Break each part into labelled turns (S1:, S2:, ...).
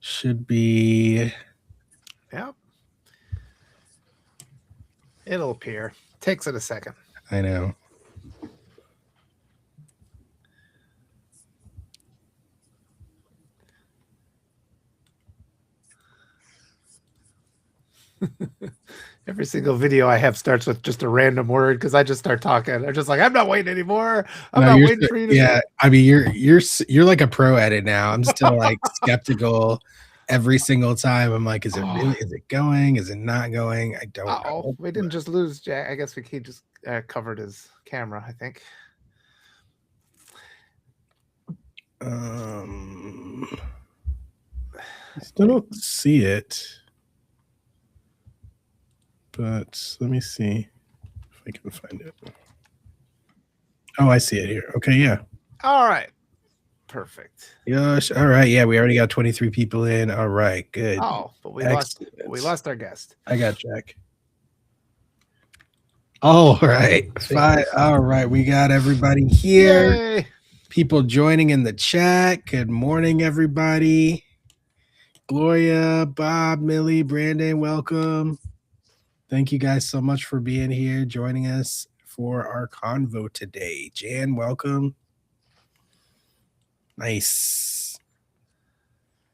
S1: Should be.
S2: Yep. It'll appear. Takes it a second.
S1: I know.
S2: Every single video I have starts with just a random word because I just start talking. I'm just like, I'm not waiting anymore. I'm
S1: No,
S2: not
S1: you're
S2: waiting for you to.
S1: yeah. I mean, you're like a pro at it now. I'm still like skeptical every single time. I'm like, is it
S2: Oh,
S1: really? Is it going? Is it not going? I don't
S2: oh,
S1: know.
S2: we didn't just lose Jack. I guess he just covered his camera. I think.
S1: I still don't see it, but let me see if I can find it. Oh, I see it here. Okay, yeah.
S2: All right. Perfect.
S1: Gosh. All right. Yeah, we already got 23 people in. All right. Good.
S2: Oh, but we
S1: Excellent.
S2: lost our guest.
S1: I got Jack. All right. Fine. All right. We got everybody here.
S2: Yay!
S1: People joining in the chat. Good morning, everybody. Gloria, Bob, Millie, Brandon, welcome. Thank you guys so much for being here, joining us for our convo today. Jan, welcome. Nice.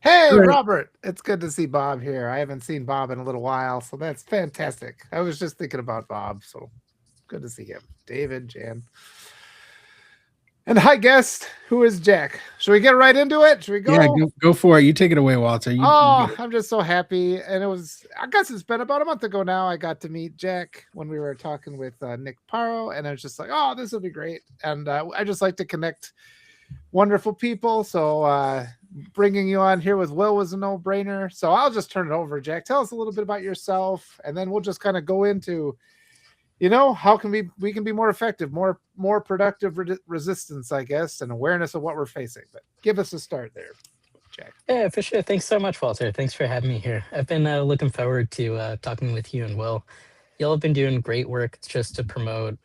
S2: Hey,
S1: Right.
S2: Robert. It's good to see Bob here. I haven't seen Bob in a little while, so that's fantastic. I was just thinking about Bob, so good to see him. David, Jan. And hi, guest. Who is Jack? Should we get right into it? Should we go?
S1: Yeah, go for it. You take it away, Walter.
S2: I'm just so happy. And I guess it's been about a month ago now. I got to meet Jack when we were talking with Nick Paro, and I was just like, oh, this will be great. And I just like to connect wonderful people. So bringing you on here with Will was a no-brainer. So I'll just turn it over, Jack. Tell us a little bit about yourself, and then we'll just kind of go into, how can we can be more effective, more productive resistance, I guess, and awareness of what we're facing. But give us a start there, Jack.
S3: Yeah, for sure. Thanks so much, Walter. Thanks for having me here. I've been looking forward to talking with you and Will. Y'all have been doing great work just to promote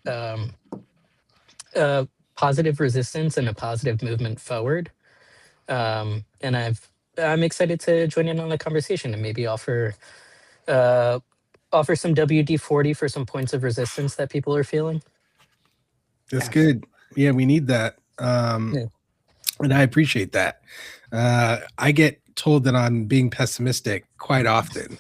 S3: positive resistance and a positive movement forward. And I'm excited to join in on the conversation and maybe uh, offer some WD-40 for some points of resistance that people are feeling.
S1: That's good. Yeah, we need that. And I appreciate that. I get told that I'm being pessimistic quite often.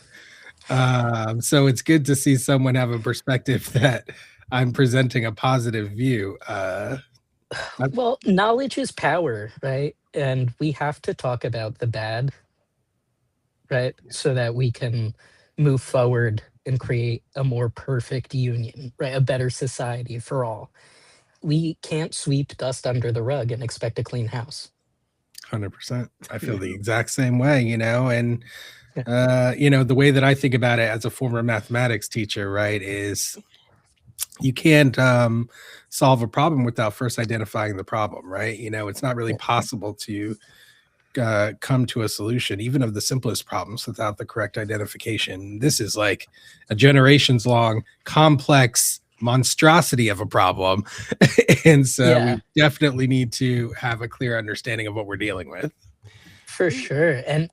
S1: So it's good to see someone have a perspective that I'm presenting a positive view.
S3: Well, knowledge is power, right? And we have to talk about the bad, right? So that we can move forward and create a more perfect union, right? A better society for all. We can't sweep dust under the rug and expect a clean house.
S1: 100%. I feel the exact same way, and the way that I think about it as a former mathematics teacher, right, is you can't solve a problem without first identifying the problem, right? It's not really possible to come to a solution, even of the simplest problems, without the correct identification. This is like a generations long, complex monstrosity of a problem. And so we definitely need to have a clear understanding of what we're dealing with.
S3: For sure. And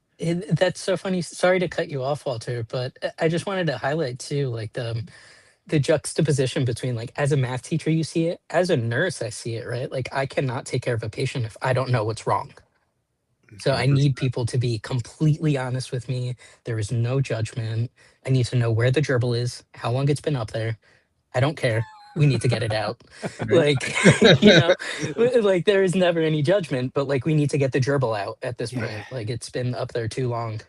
S3: that's so funny. Sorry to cut you off, Walter, but I just wanted to highlight too, like the juxtaposition between, like, as a math teacher, you see it, as a nurse, I see it, right? Like, I cannot take care of a patient if I don't know what's wrong. So I need people to be completely honest with me. There is no judgment. I need to know where the gerbil is, how long it's been up there. I don't care. We need to get it out. Like, like there is never any judgment, but like we need to get the gerbil out at this point. Like it's been up there too long.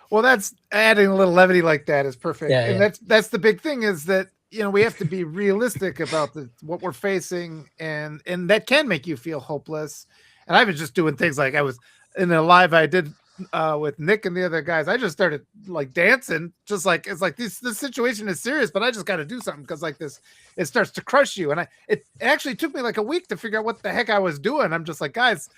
S2: Well, that's adding a little levity like that is perfect.
S3: Yeah,
S2: and that's the big thing is that we have to be realistic about what we're facing, and that can make you feel hopeless. And I was just doing things like I was in a live I did with Nick and the other guys. I just started like dancing, just like it's like this situation is serious, but I just got to do something because like this, it starts to crush you. And it actually took me like a week to figure out what the heck I was doing. I'm just like, guys,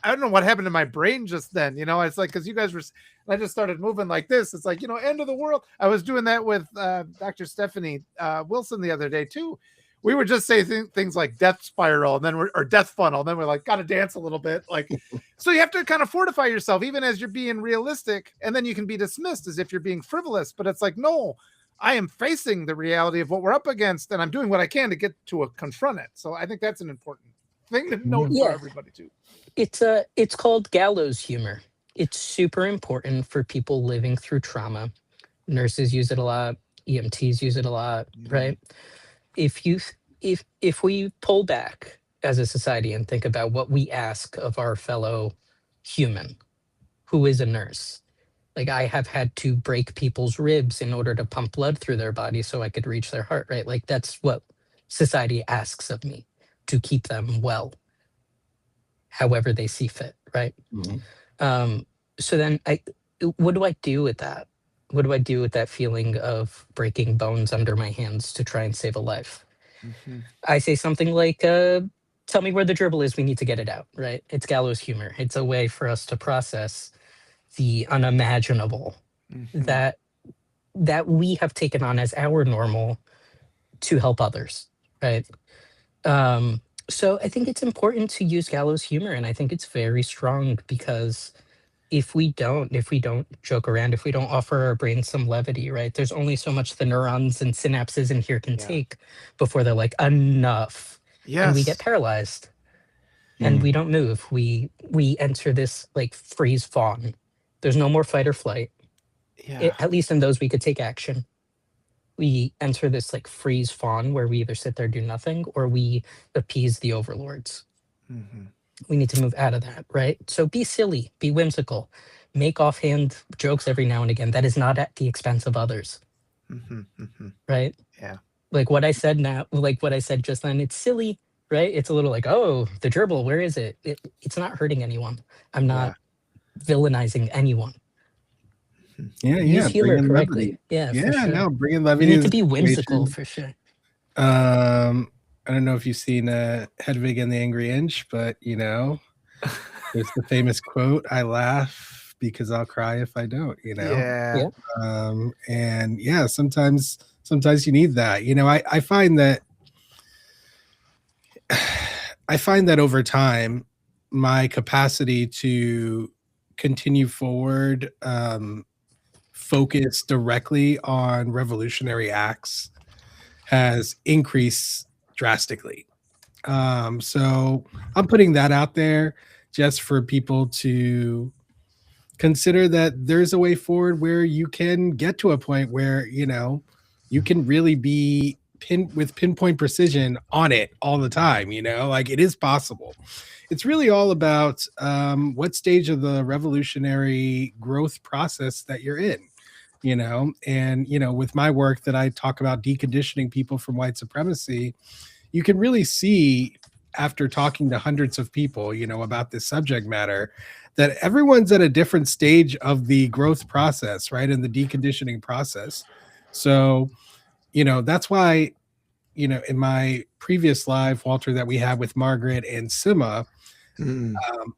S2: I don't know what happened to my brain just then. It's like because you guys were. I just started moving like this. It's like end of the world. I was doing that with Dr. Stephanie Wilson the other day too, we would just say things like death spiral, and then or death funnel, and then we're like, gotta dance a little bit, like. So you have to kind of fortify yourself, even as you're being realistic, and then you can be dismissed as if you're being frivolous. But it's like, no, I am facing the reality of what we're up against, and I'm doing what I can to get to confront it. So I think that's an important thing to note for everybody too.
S3: It's called gallows humor. It's super important for people living through trauma. Nurses use it a lot. EMTs use it a lot, right? If we pull back as a society and think about what we ask of our fellow human, who is a nurse, like I have had to break people's ribs in order to pump blood through their body so I could reach their heart, right? Like that's what society asks of me, to keep them well, however they see fit, right? So then what do I do with that? What do I do with that feeling of breaking bones under my hands to try and save a life? I say something like, tell me where the gerbil is, we need to get it out, right? It's gallows humor. It's a way for us to process the unimaginable that we have taken on as our normal to help others, right? So I think it's important to use gallows humor, and I think it's very strong, because if we don't joke around, if we don't offer our brains some levity, right, there's only so much the neurons and synapses in here can take before they're like, enough. And we get paralyzed and we don't move. We enter this like freeze fawn. There's no more fight or flight. At least in those we could take action. We enter this like freeze fawn where we either sit there, do nothing, or we appease the overlords. We need to move out of that, right? So be silly, be whimsical, make offhand jokes every now and again. That is not at the expense of others, right?
S2: Yeah.
S3: Like what I said now, like what I said just then, it's silly, right? It's a little like, oh, the gerbil, where is it? It's not hurting anyone. I'm not villainizing anyone. Use humor correctly.
S1: Yeah,
S3: for sure.
S1: No, bringing levity.
S3: You need to be whimsical for sure.
S1: I don't know if you've seen Hedwig and the Angry Inch, but there's the famous quote, "I laugh because I'll cry if I don't." And sometimes you need that. I find that over time, my capacity to continue forward, focus directly on revolutionary acts, has increased drastically. So I'm putting that out there just for people to consider that there's a way forward where you can get to a point where, you can really be with pinpoint precision on it all the time, like it is possible. It's really all about what stage of the revolutionary growth process that you're in. With my work that I talk about deconditioning people from white supremacy, you can really see after talking to hundreds of people, about this subject matter, that everyone's at a different stage of the growth process, right? In the deconditioning process. So, that's why, in my previous live, Walter, that we had with Margaret and Sima,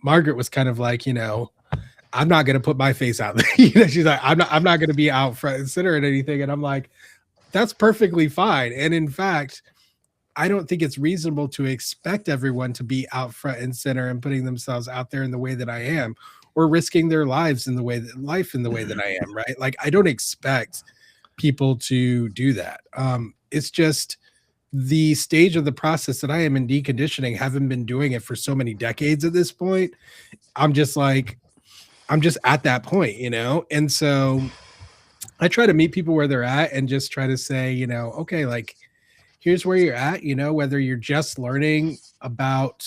S1: Margaret was kind of like, I'm not going to put my face out there. She's like, I'm not going to be out front and center at anything. And I'm like, that's perfectly fine. And in fact, I don't think it's reasonable to expect everyone to be out front and center and putting themselves out there in the way that I am, or risking their lives in the way that I am, right? Like, I don't expect people to do that. It's just the stage of the process that I am in deconditioning, haven't been doing it for so many decades at this point. I'm just at that point, and so I try to meet people where they're at and just try to say, okay, like, here's where you're at, whether you're just learning about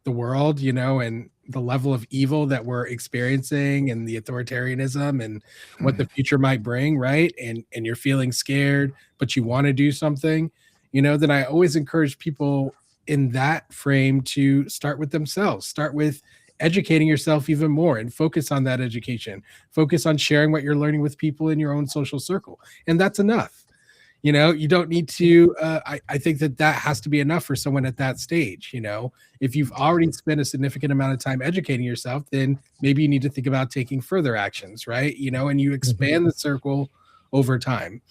S1: the world, and the level of evil that we're experiencing and the authoritarianism and what the future might bring, right? And you're feeling scared, but you want to do something, then I always encourage people in that frame to start with themselves, start with educating yourself even more and focus on that education, focus on sharing what you're learning with people in your own social circle. And that's enough. You don't need to, I think that has to be enough for someone at that stage. If you've already spent a significant amount of time educating yourself, then maybe you need to think about taking further actions, right? And you expand the circle over time,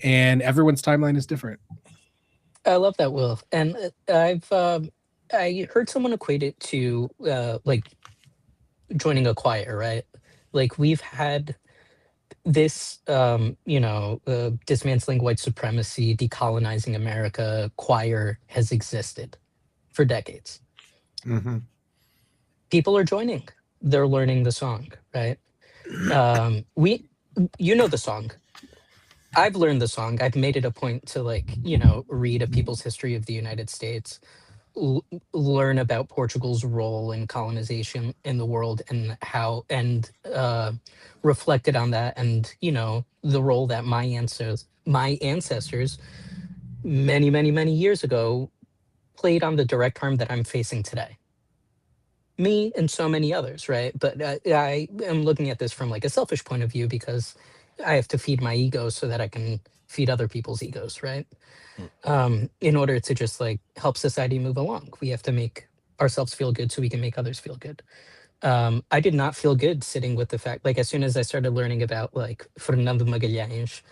S1: and everyone's timeline is different.
S3: I love that, Will. And I heard someone equate it to like joining a choir, right? Like we've had this dismantling white supremacy, decolonizing America choir has existed for decades.
S2: Mm-hmm.
S3: People are joining. They're learning the song, right? We you know the song. I've learned the song. I've made it a point to read a people's history of the United States, learn about Portugal's role in colonization in the world and how and reflected on that, and the role that my ancestors many years ago played on the direct harm that I'm facing today. Me and so many others, right? But I am looking at this from like a selfish point of view because I have to feed my ego so that I can feed other people's egos, right? In order to just like help society move along, we have to make ourselves feel good so we can make others feel good. I did not feel good sitting with the fact, like as soon as I started learning about like Fernando Magalhães,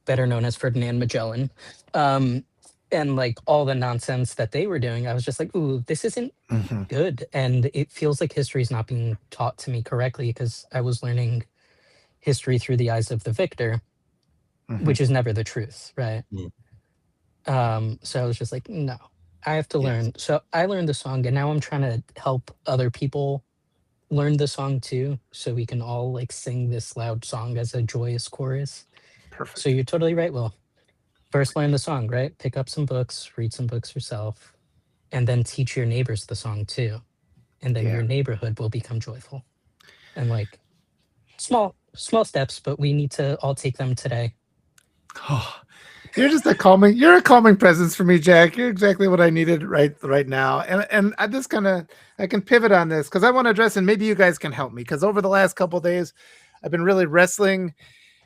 S3: better known as Ferdinand Magellan, um, and like all the nonsense that they were doing, I was just like, ooh, this isn't
S2: Mm-hmm.
S3: good. And it feels like history is not being taught to me correctly because I was learning history through the eyes of the victor,
S2: Mm-hmm.
S3: which is never the truth, right?
S1: Mm.
S3: So I was just like, no, I have to
S2: Yes.
S3: learn. So I learned the song, and now I'm trying to help other people learn the song too, so we can all like sing this loud song as a joyous chorus.
S2: Perfect.
S3: So you're totally right, Will. First learn the song, right? Pick up some books, read some books yourself, and then teach your neighbors the song too. And then
S2: Yeah.
S3: your neighborhood will become joyful. And like small steps, but we need to all take them today.
S2: Oh, you're a calming presence for me, Jack. You're exactly what I needed right now. And I can pivot on this because I want to address, and maybe you guys can help me, because over the last couple of days I've been really wrestling.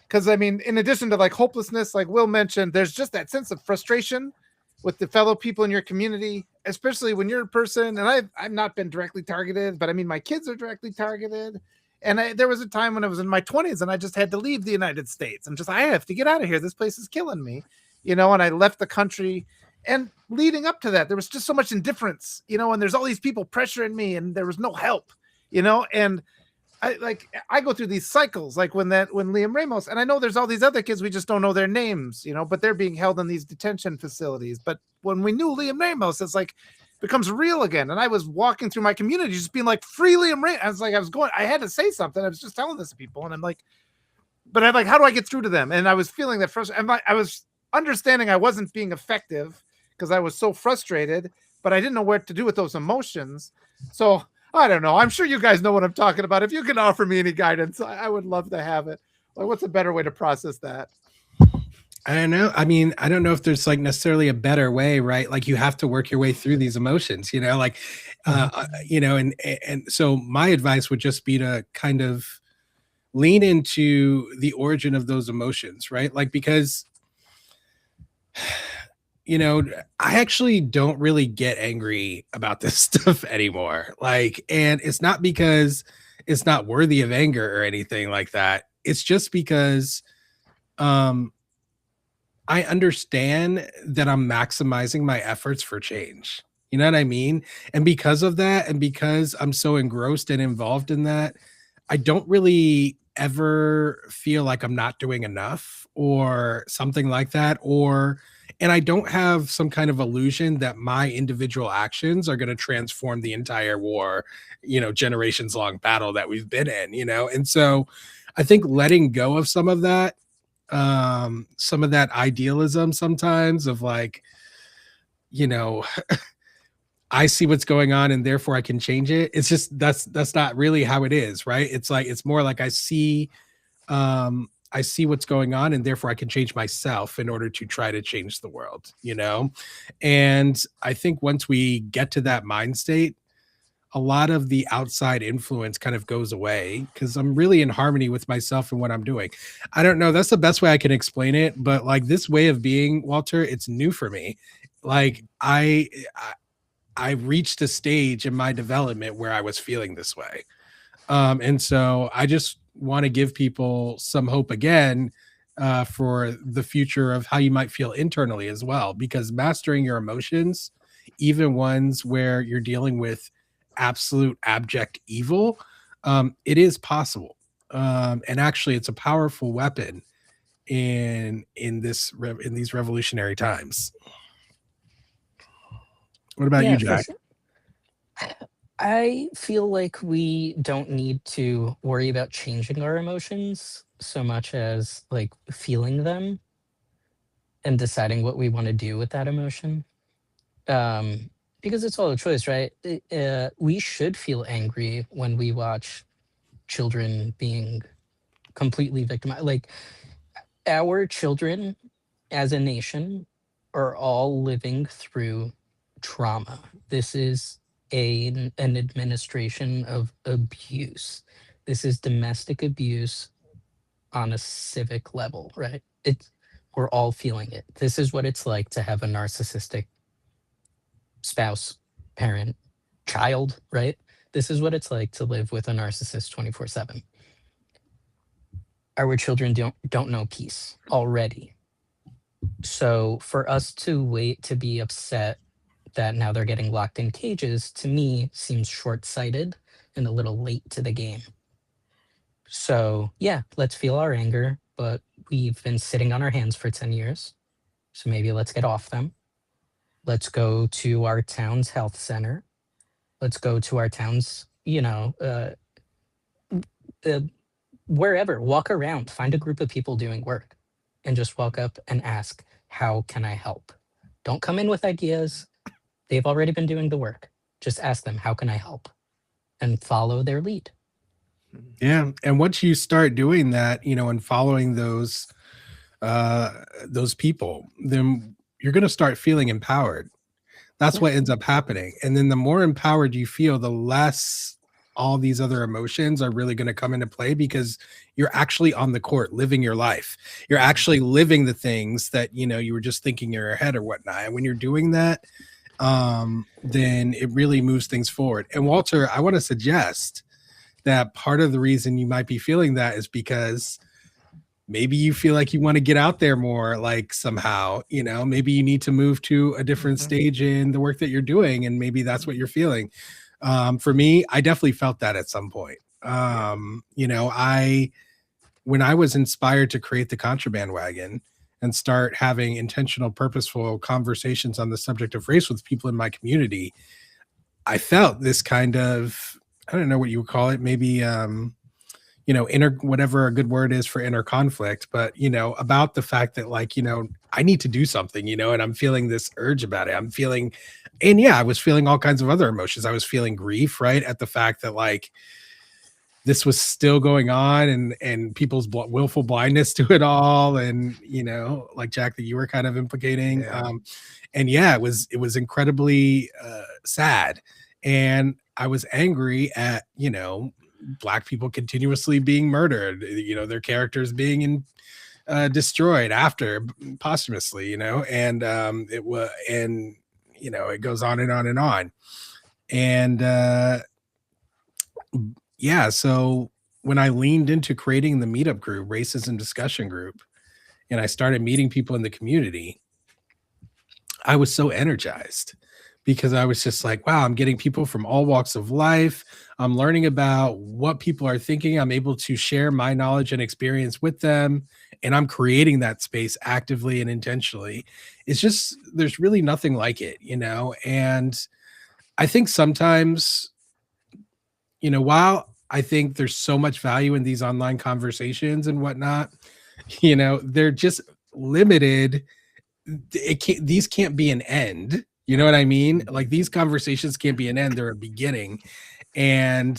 S2: Because I mean, in addition to like hopelessness, like Will mentioned, there's just that sense of frustration with the fellow people in your community, especially when you're a person. And I've not been directly targeted, but I mean, my kids are directly targeted. And there was a time when I was in my 20s and I just had to leave the United States. I have to get out of here. This place is killing me, and I left the country. And leading up to that, there was just so much indifference, and there's all these people pressuring me and there was no help, and I go through these cycles, like when Liam Ramos, and I know there's all these other kids, we just don't know their names, but they're being held in these detention facilities. But when we knew Liam Ramos, it's like becomes real again. And I was walking through my community just being like, free Liam Ramos. I had to say something. I was just telling this to people, and I'm like, how do I get through to them? And I was feeling that frustration. I was understanding I wasn't being effective because I was so frustrated, but I didn't know what to do with those emotions. So I don't know. I'm sure you guys know what I'm talking about. If you can offer me any guidance, I would love to have it. Like, what's a better way to process that?
S1: I don't know. I mean, I don't know if there's like necessarily a better way, right? Like you have to work your way through these emotions, and so my advice would just be to kind of lean into the origin of those emotions, right? Like, because I actually don't really get angry about this stuff anymore. Like, and it's not because it's not worthy of anger or anything like that. It's just because I understand that I'm maximizing my efforts for change. You know what I mean? And because of that, and because I'm so engrossed and involved in that, I don't really ever feel like I'm not doing enough or something like that. And I don't have some kind of illusion that my individual actions are going to transform the entire war, generations long battle that we've been in. And so I think letting go of some of that idealism sometimes of like, you know, I see what's going on and therefore I can change it. It's just that's not really how it is, right? It's like it's more like I see what's going on and therefore I can change myself in order to try to change the world. And I think once we get to that mind state, a lot of the outside influence kind of goes away because I'm really in harmony with myself and what I'm doing. I don't know. That's the best way I can explain it. But like this way of being, Walter, it's new for me. Like I reached a stage in my development where I was feeling this way. And so I just want to give people some hope again, for the future of how you might feel internally as well. Because mastering your emotions, even ones where you're dealing with absolute abject evil, it is possible. And actually, it's a powerful weapon in these revolutionary times. What about you,
S3: Yeah, for
S1: Jack?
S3: sure. I feel like we don't need to worry about changing our emotions so much as like feeling them and deciding what we want to do with that emotion. Um, because it's all a choice, right? We should feel angry when we watch children being completely victimized. Like our children as a nation are all living through trauma. This is an administration of abuse. This is domestic abuse on a civic level, right? It's we're all feeling it. This is what it's like to have a narcissistic spouse, parent, child, right? This is what it's like to live with a narcissist 24/7. Our children don't know peace already. So for us to wait to be upset that now they're getting locked in cages, to me seems short-sighted and a little late to the game. So yeah, let's feel our anger, but we've been sitting on our hands for 10 years. So maybe let's get off them. Let's go to our town's health center. Let's go to our town's, uh, wherever, walk around, find a group of people doing work and just walk up and ask, how can I help? Don't come in with ideas. They've already been doing the work. Just ask them, how can I help? And follow their lead.
S1: Yeah, and once you start doing that, and following those people, then you're going to start feeling empowered. That's
S3: Yeah.
S1: what ends up happening. And then the more empowered you feel, the less all these other emotions are really going to come into play, because you're actually on the court living your life. You're actually living the things that you were just thinking in your head or whatnot. And when you're doing that, then it really moves things forward. And Walter, I want to suggest that part of the reason you might be feeling that is because maybe you feel like you want to get out there more, like somehow, maybe you need to move to a different stage in the work that you're doing, and maybe that's what you're feeling. For me, I definitely felt that at some point. I when I was inspired to create the Contraband Wagon and start having intentional, purposeful conversations on the subject of race with people in my community, I felt this kind of, I don't know what you would call it, maybe inner, whatever a good word is for inner conflict, but about the fact that, like, I need to do something, and I'm feeling this urge about it. And yeah, I was feeling all kinds of other emotions. I was feeling grief, right, at the fact that, like, this was still going on, and people's willful blindness to it all, and like Jack, that you were kind of implicating.
S2: Yeah.
S1: And yeah, it was incredibly sad, and I was angry at Black people continuously being murdered, their characters being destroyed after posthumously, and it was, and it goes on and on and on. And yeah, so when I leaned into creating the meetup group, racism discussion group, and I started meeting people in the community, I was so energized, because I was just like, wow, I'm getting people from all walks of life. I'm learning about what people are thinking. I'm able to share my knowledge and experience with them. And I'm creating that space actively and intentionally. It's just, there's really nothing like it, And I think sometimes, while I think there's so much value in these online conversations and whatnot, they're just limited. These can't be an end. You know what I mean? Like, these conversations can't be an end, they're a beginning. And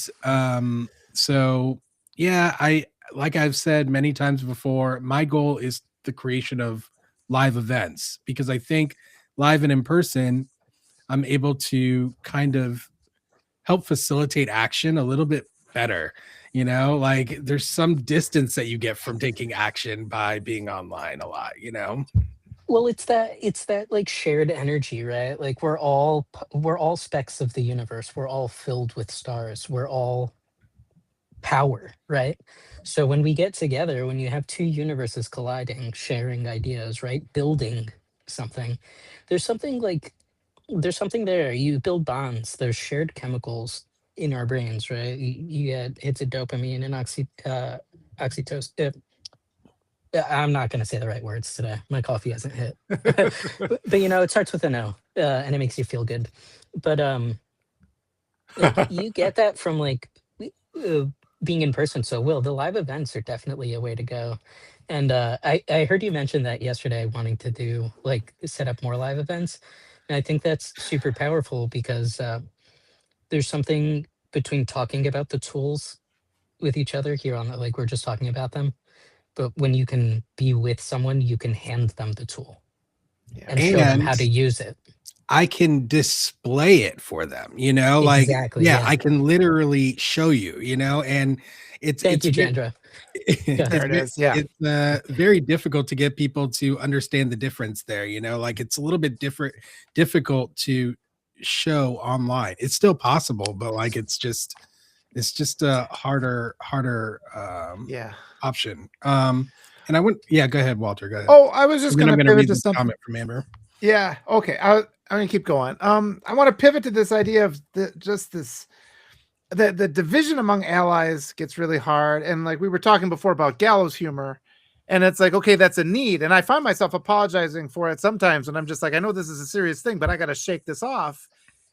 S1: so yeah, like I've said many times before, my goal is the creation of live events, because I think live and in person, I'm able to kind of help facilitate action a little bit better. Like, there's some distance that you get from taking action by being online a lot.
S3: Well, it's that like shared energy, right? Like we're all specks of the universe. We're all filled with stars. We're all power, right? So when we get together, when you have two universes colliding, sharing ideas, right, building something, there's something like there's something there. You build bonds. There's shared chemicals in our brains, right? You get hits of dopamine and oxytocin. I'm not going to say the right words today. My coffee hasn't hit, but it starts with an O, and it makes you feel good. But like you get that from like uh, being in person. So Will, the live events are definitely a way to go. And I heard you mention that yesterday, wanting to do like set up more live events, and I think that's super powerful because there's something between talking about the tools with each other here on the, like we're just talking about them, but when you can be with someone, you can hand them the tool
S2: Yeah.
S3: and show them how
S1: And
S3: to use it.
S1: I can display it for them, like,
S3: Exactly.
S1: yeah,
S3: Yeah.
S1: I can literally show you, and
S3: Thank
S1: it's
S3: you,
S1: ve-
S3: Jandra. Go
S2: There
S3: ahead.
S2: it is. Yeah.
S1: it's very difficult to get people to understand the difference there, like it's a little bit difficult to show online. It's still possible, but like it's just a harder
S2: Yeah.
S1: option. And I wouldn't, yeah, go ahead, Walter, go ahead.
S2: Oh, I was just
S1: And then
S2: going
S1: I'm
S2: to
S1: going to
S2: pivot
S1: read
S2: to
S1: this
S2: something.
S1: comment from Amber.
S2: Yeah. Okay. I'm going to keep going. I want to pivot to this idea of the division among allies gets really hard. And like we were talking before about gallows humor, and it's like, okay, that's a need. And I find myself apologizing for it sometimes. And I'm just like, I know this is a serious thing, but I got to shake this off,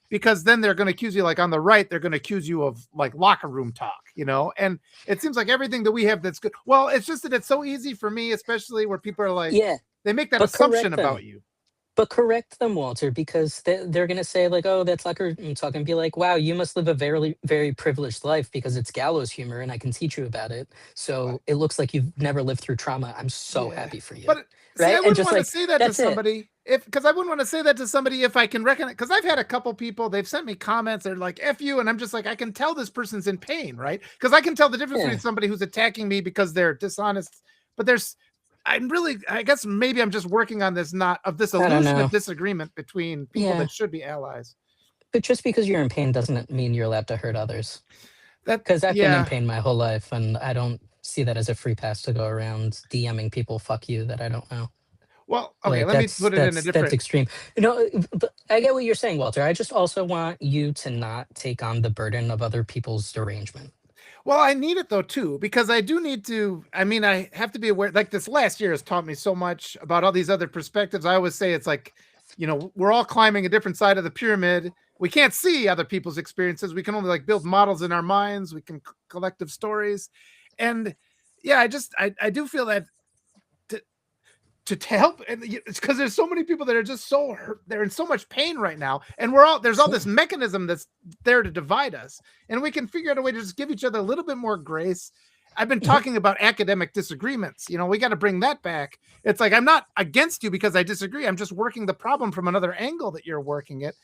S2: because then they're going to accuse you, like on the right, they're going to accuse you of like locker room talk, and it seems like everything that we have that's good. Well, it's just that it's so easy for me, especially where people are like,
S3: Yeah,
S2: they make that
S3: but
S2: assumption
S3: correct them.
S2: about you.
S3: But correct them, Walter, because they're going to say, like, oh, that's locker room talk, and be like, wow, you must live a very, very privileged life because it's gallows humor and I can teach you about it. So it looks like you've never lived through trauma. I'm so
S2: Yeah.
S3: happy for you.
S2: But see, I
S3: Right. And
S2: wouldn't
S3: just
S2: want to
S3: like,
S2: say that to
S3: that's it.
S2: somebody because I wouldn't want to say that to somebody if I can recognize, because I've had a couple people, they've sent me comments, they're like, F you. And I'm just like, I can tell this person's in pain, right? Because I can tell the difference
S3: Yeah.
S2: between somebody who's attacking me because they're dishonest, but I guess maybe I'm just working on this, not of this
S3: I don't
S2: illusion
S3: know.
S2: of disagreement between people
S3: Yeah.
S2: that should be allies.
S3: But just because you're in pain doesn't mean you're allowed to hurt others.
S2: That,
S3: Because I've been in
S2: yeah.
S3: pain my whole life and I don't see that as a free pass to go around DMing people, fuck you, that I don't know.
S2: Well, okay,
S3: Like
S2: let me put it in a
S3: that's
S2: different.
S3: extreme. But I get what you're saying, Walter. I just also want you to not take on the burden of other people's derangement.
S2: Well, I need it though too, because I do need to. I mean, I have to be aware. Like this last year has taught me so much about all these other perspectives. I always say it's like, we're all climbing a different side of the pyramid. We can't see other people's experiences. We can only like build models in our minds. We can collective stories, and yeah, I do feel that to help, and it's because there's so many people that are just so hurt, they're in so much pain right now, and there's all this mechanism that's there to divide us, and we can figure out a way to just give each other a little bit more grace. I've been talking about academic disagreements. We got to bring that back. It's like, I'm not against you because I disagree. I'm just working the problem from another angle that you're working it.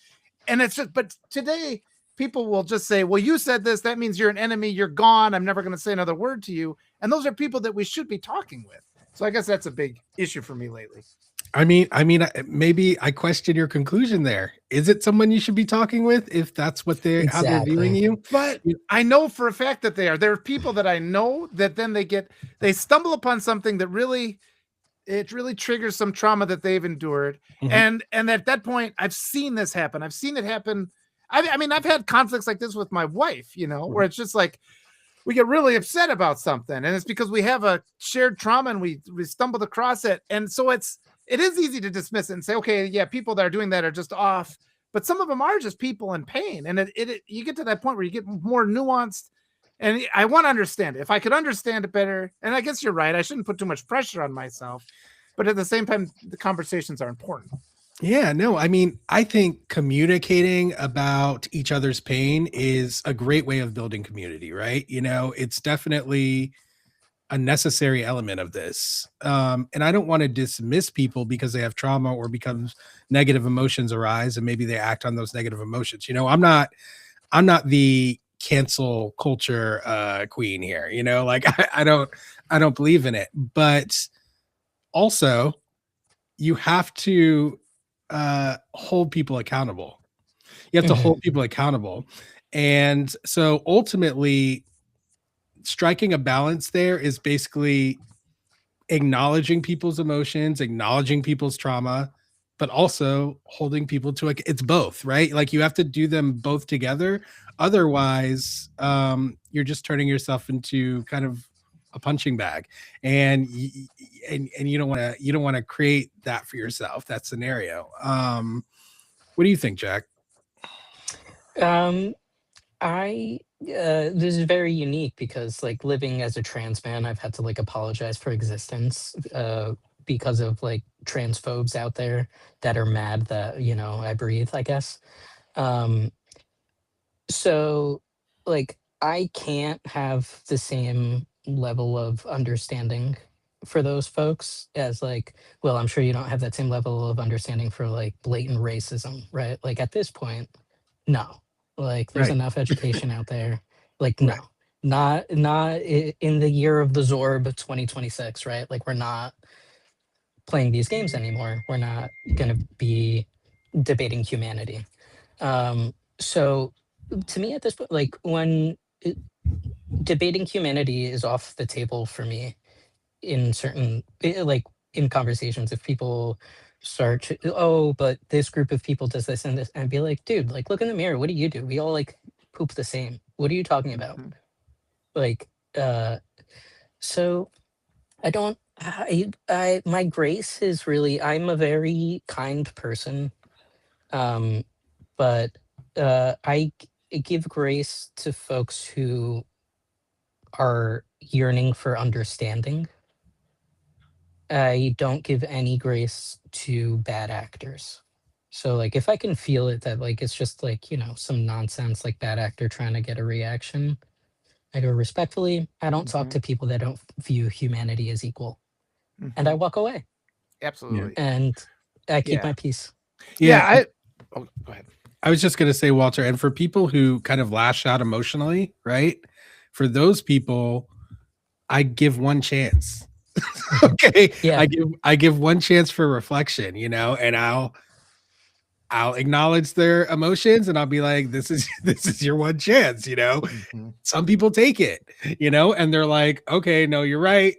S2: And it's just, but today people will just say, well, you said this, that means you're an enemy, you're gone, I'm never going to say another word to you. And those are people that we should be talking with. So I guess that's a big issue for me lately.
S1: I mean, maybe I question your conclusion there. Is it someone you should be talking with if that's what how they're viewing you?
S2: But I know for a fact that there are people that I know that then they stumble upon something that really triggers some trauma that they've endured. Mm-hmm. And at that point, I've seen this happen. I've seen it happen. I mean, I've had conflicts like this with my wife, mm-hmm. where it's just like, we get really upset about something, and it's because we have a shared trauma and we stumbled across it. And so it is easy to dismiss it and say, okay, yeah, people that are doing that are just off, but some of them are just people in pain. And you get to that point where you get more nuanced, and I want to understand it. If I could understand it better, and I guess you're right, I shouldn't put too much pressure on myself, but at the same time, the conversations are important.
S1: Yeah, no, I mean, I think communicating about each other's pain is a great way of building community, right? It's definitely a necessary element of this. And I don't want to dismiss people because they have trauma or because negative emotions arise and maybe they act on those negative emotions. I'm not the cancel culture queen here, like I don't believe in it, but also you have to hold people accountable. You have to hold people accountable. And so ultimately striking a balance there is basically acknowledging people's emotions, acknowledging people's trauma, but also holding people to it's both, right? Like you have to do them both together. Otherwise, you're just turning yourself into kind of a punching bag, and and you don't want to create that for yourself, that scenario. What do you think, Jack?
S3: Um, this is very unique because like living as a trans man, I've had to like apologize for existence because of like transphobes out there that are mad that, you know, I breathe, I guess. Um, so like I can't have the same level of understanding for those folks as like, well, I'm sure you don't have that same level of understanding for like blatant racism, right? Like at this point, no. Like there's
S1: Right.
S3: enough education out there. Like no.
S1: Right.
S3: Not in the year of the Zorb 2026, right? Like we're not playing these games anymore. We're not going to be debating humanity. So to me at this point, like when debating humanity is off the table for me in certain like in conversations, if people start oh, but this group of people does this and this, and be like, dude, like look in the mirror, what do? We all like poop the same. What are you talking about? Like so I don't I my grace is really, I'm a very kind person, but give grace to folks who are yearning for understanding. I don't give any grace to bad actors. So like if I can feel it that like it's just like, you know, some nonsense like bad actor trying to get a reaction, I go respectfully, I don't talk to people that don't view humanity as equal. And I walk away.
S2: Absolutely.
S3: And I keep
S2: Yeah.
S3: my peace.
S2: Yeah. Go ahead.
S1: I was just going to say, Walter, and for people who kind of lash out emotionally, right? For those people, I give one chance. Okay.
S3: Yeah.
S1: I give one chance for reflection, you know, and I'll acknowledge their emotions and I'll be like, this is your one chance, you know. Some people take it, you know, and they're like, okay, no, you're right.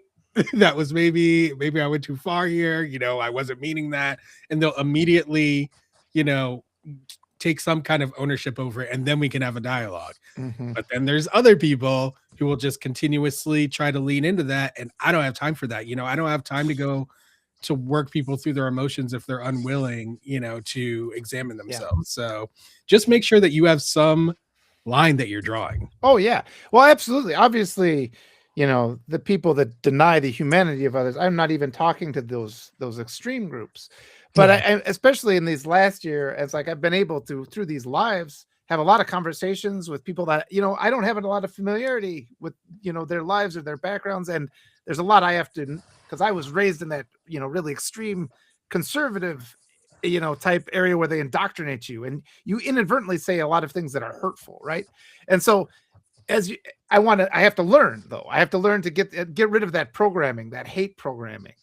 S1: That was maybe I went too far here, you know, I wasn't meaning that. And they'll immediately, you know, take some kind of ownership over it, and then we can have a dialogue. But then there's other people who will just continuously try to lean into that, and I don't have time for that. You know, I don't have time to go to work people through their emotions if they're unwilling, you know, to examine themselves. So just make sure that you have some line that you're drawing.
S2: Oh yeah. Well, absolutely. Obviously, you know, the people that deny the humanity of others, I'm not even talking to those extreme groups. But I especially in these last year, it's like I've been able to, through these lives, have a lot of conversations with people that, you know, I don't have a lot of familiarity with, you know, their lives or their backgrounds. And there's a lot I have to, because I was raised in that, you know, really extreme conservative, you know, type area where they indoctrinate you and you inadvertently say a lot of things that are hurtful. Right. And so I have to learn though. I have to learn to get rid of that programming, that hate programming.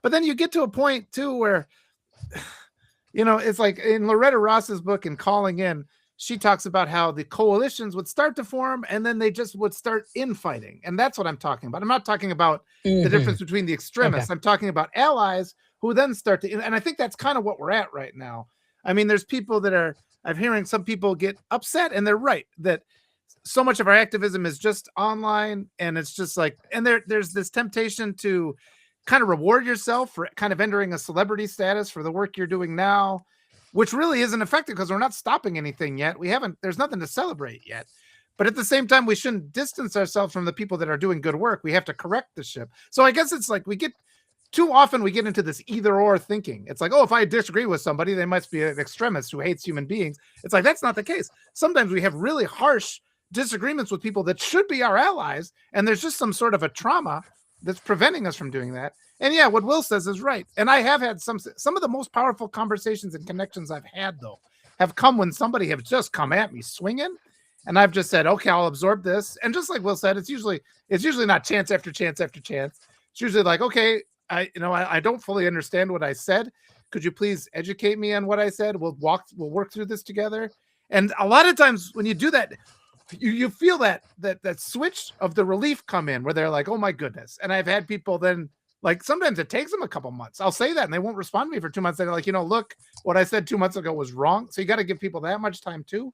S2: But then you get to a point too, where, you know, it's like in Loretta Ross's book in Calling In, she talks about how the coalitions would start to form and then they just would start infighting. And that's what I'm talking about. I'm not talking about the difference between the extremists. Okay. I'm talking about allies who then start to, and I think that's kind of what we're at right now. I mean, there's people that are, I'm hearing some people get upset, and they're right that so much of our activism is just online, and it's just like, and there's this temptation to kind of reward yourself for kind of entering a celebrity status for the work you're doing now, which really isn't effective because we're not stopping anything yet. There's nothing to celebrate yet. But at the same time, we shouldn't distance ourselves from the people that are doing good work. We have to correct the ship. So I guess it's like too often we get into this either or thinking. It's like, oh, if I disagree with somebody, they must be an extremist who hates human beings. It's like, that's not the case. Sometimes we have really harsh disagreements with people that should be our allies, and there's just some sort of a trauma that's preventing us from doing that. And yeah, what Will says is right. And I have had some of the most powerful conversations and connections I've had, though, have come when somebody have just come at me swinging, and I've just said, okay, I'll absorb this. And just like Will said, it's usually not chance after chance after chance. It's usually like, okay, I don't fully understand what I said. Could you please educate me on what I said? We'll work through this together. And a lot of times when you do that, you feel that switch of the relief come in where they're like, oh my goodness. And I've had people then, like, sometimes it takes them a couple months. I'll say that and they won't respond to me for 2 months. They're like, look, what I said 2 months ago was wrong. So you got to give people that much time too.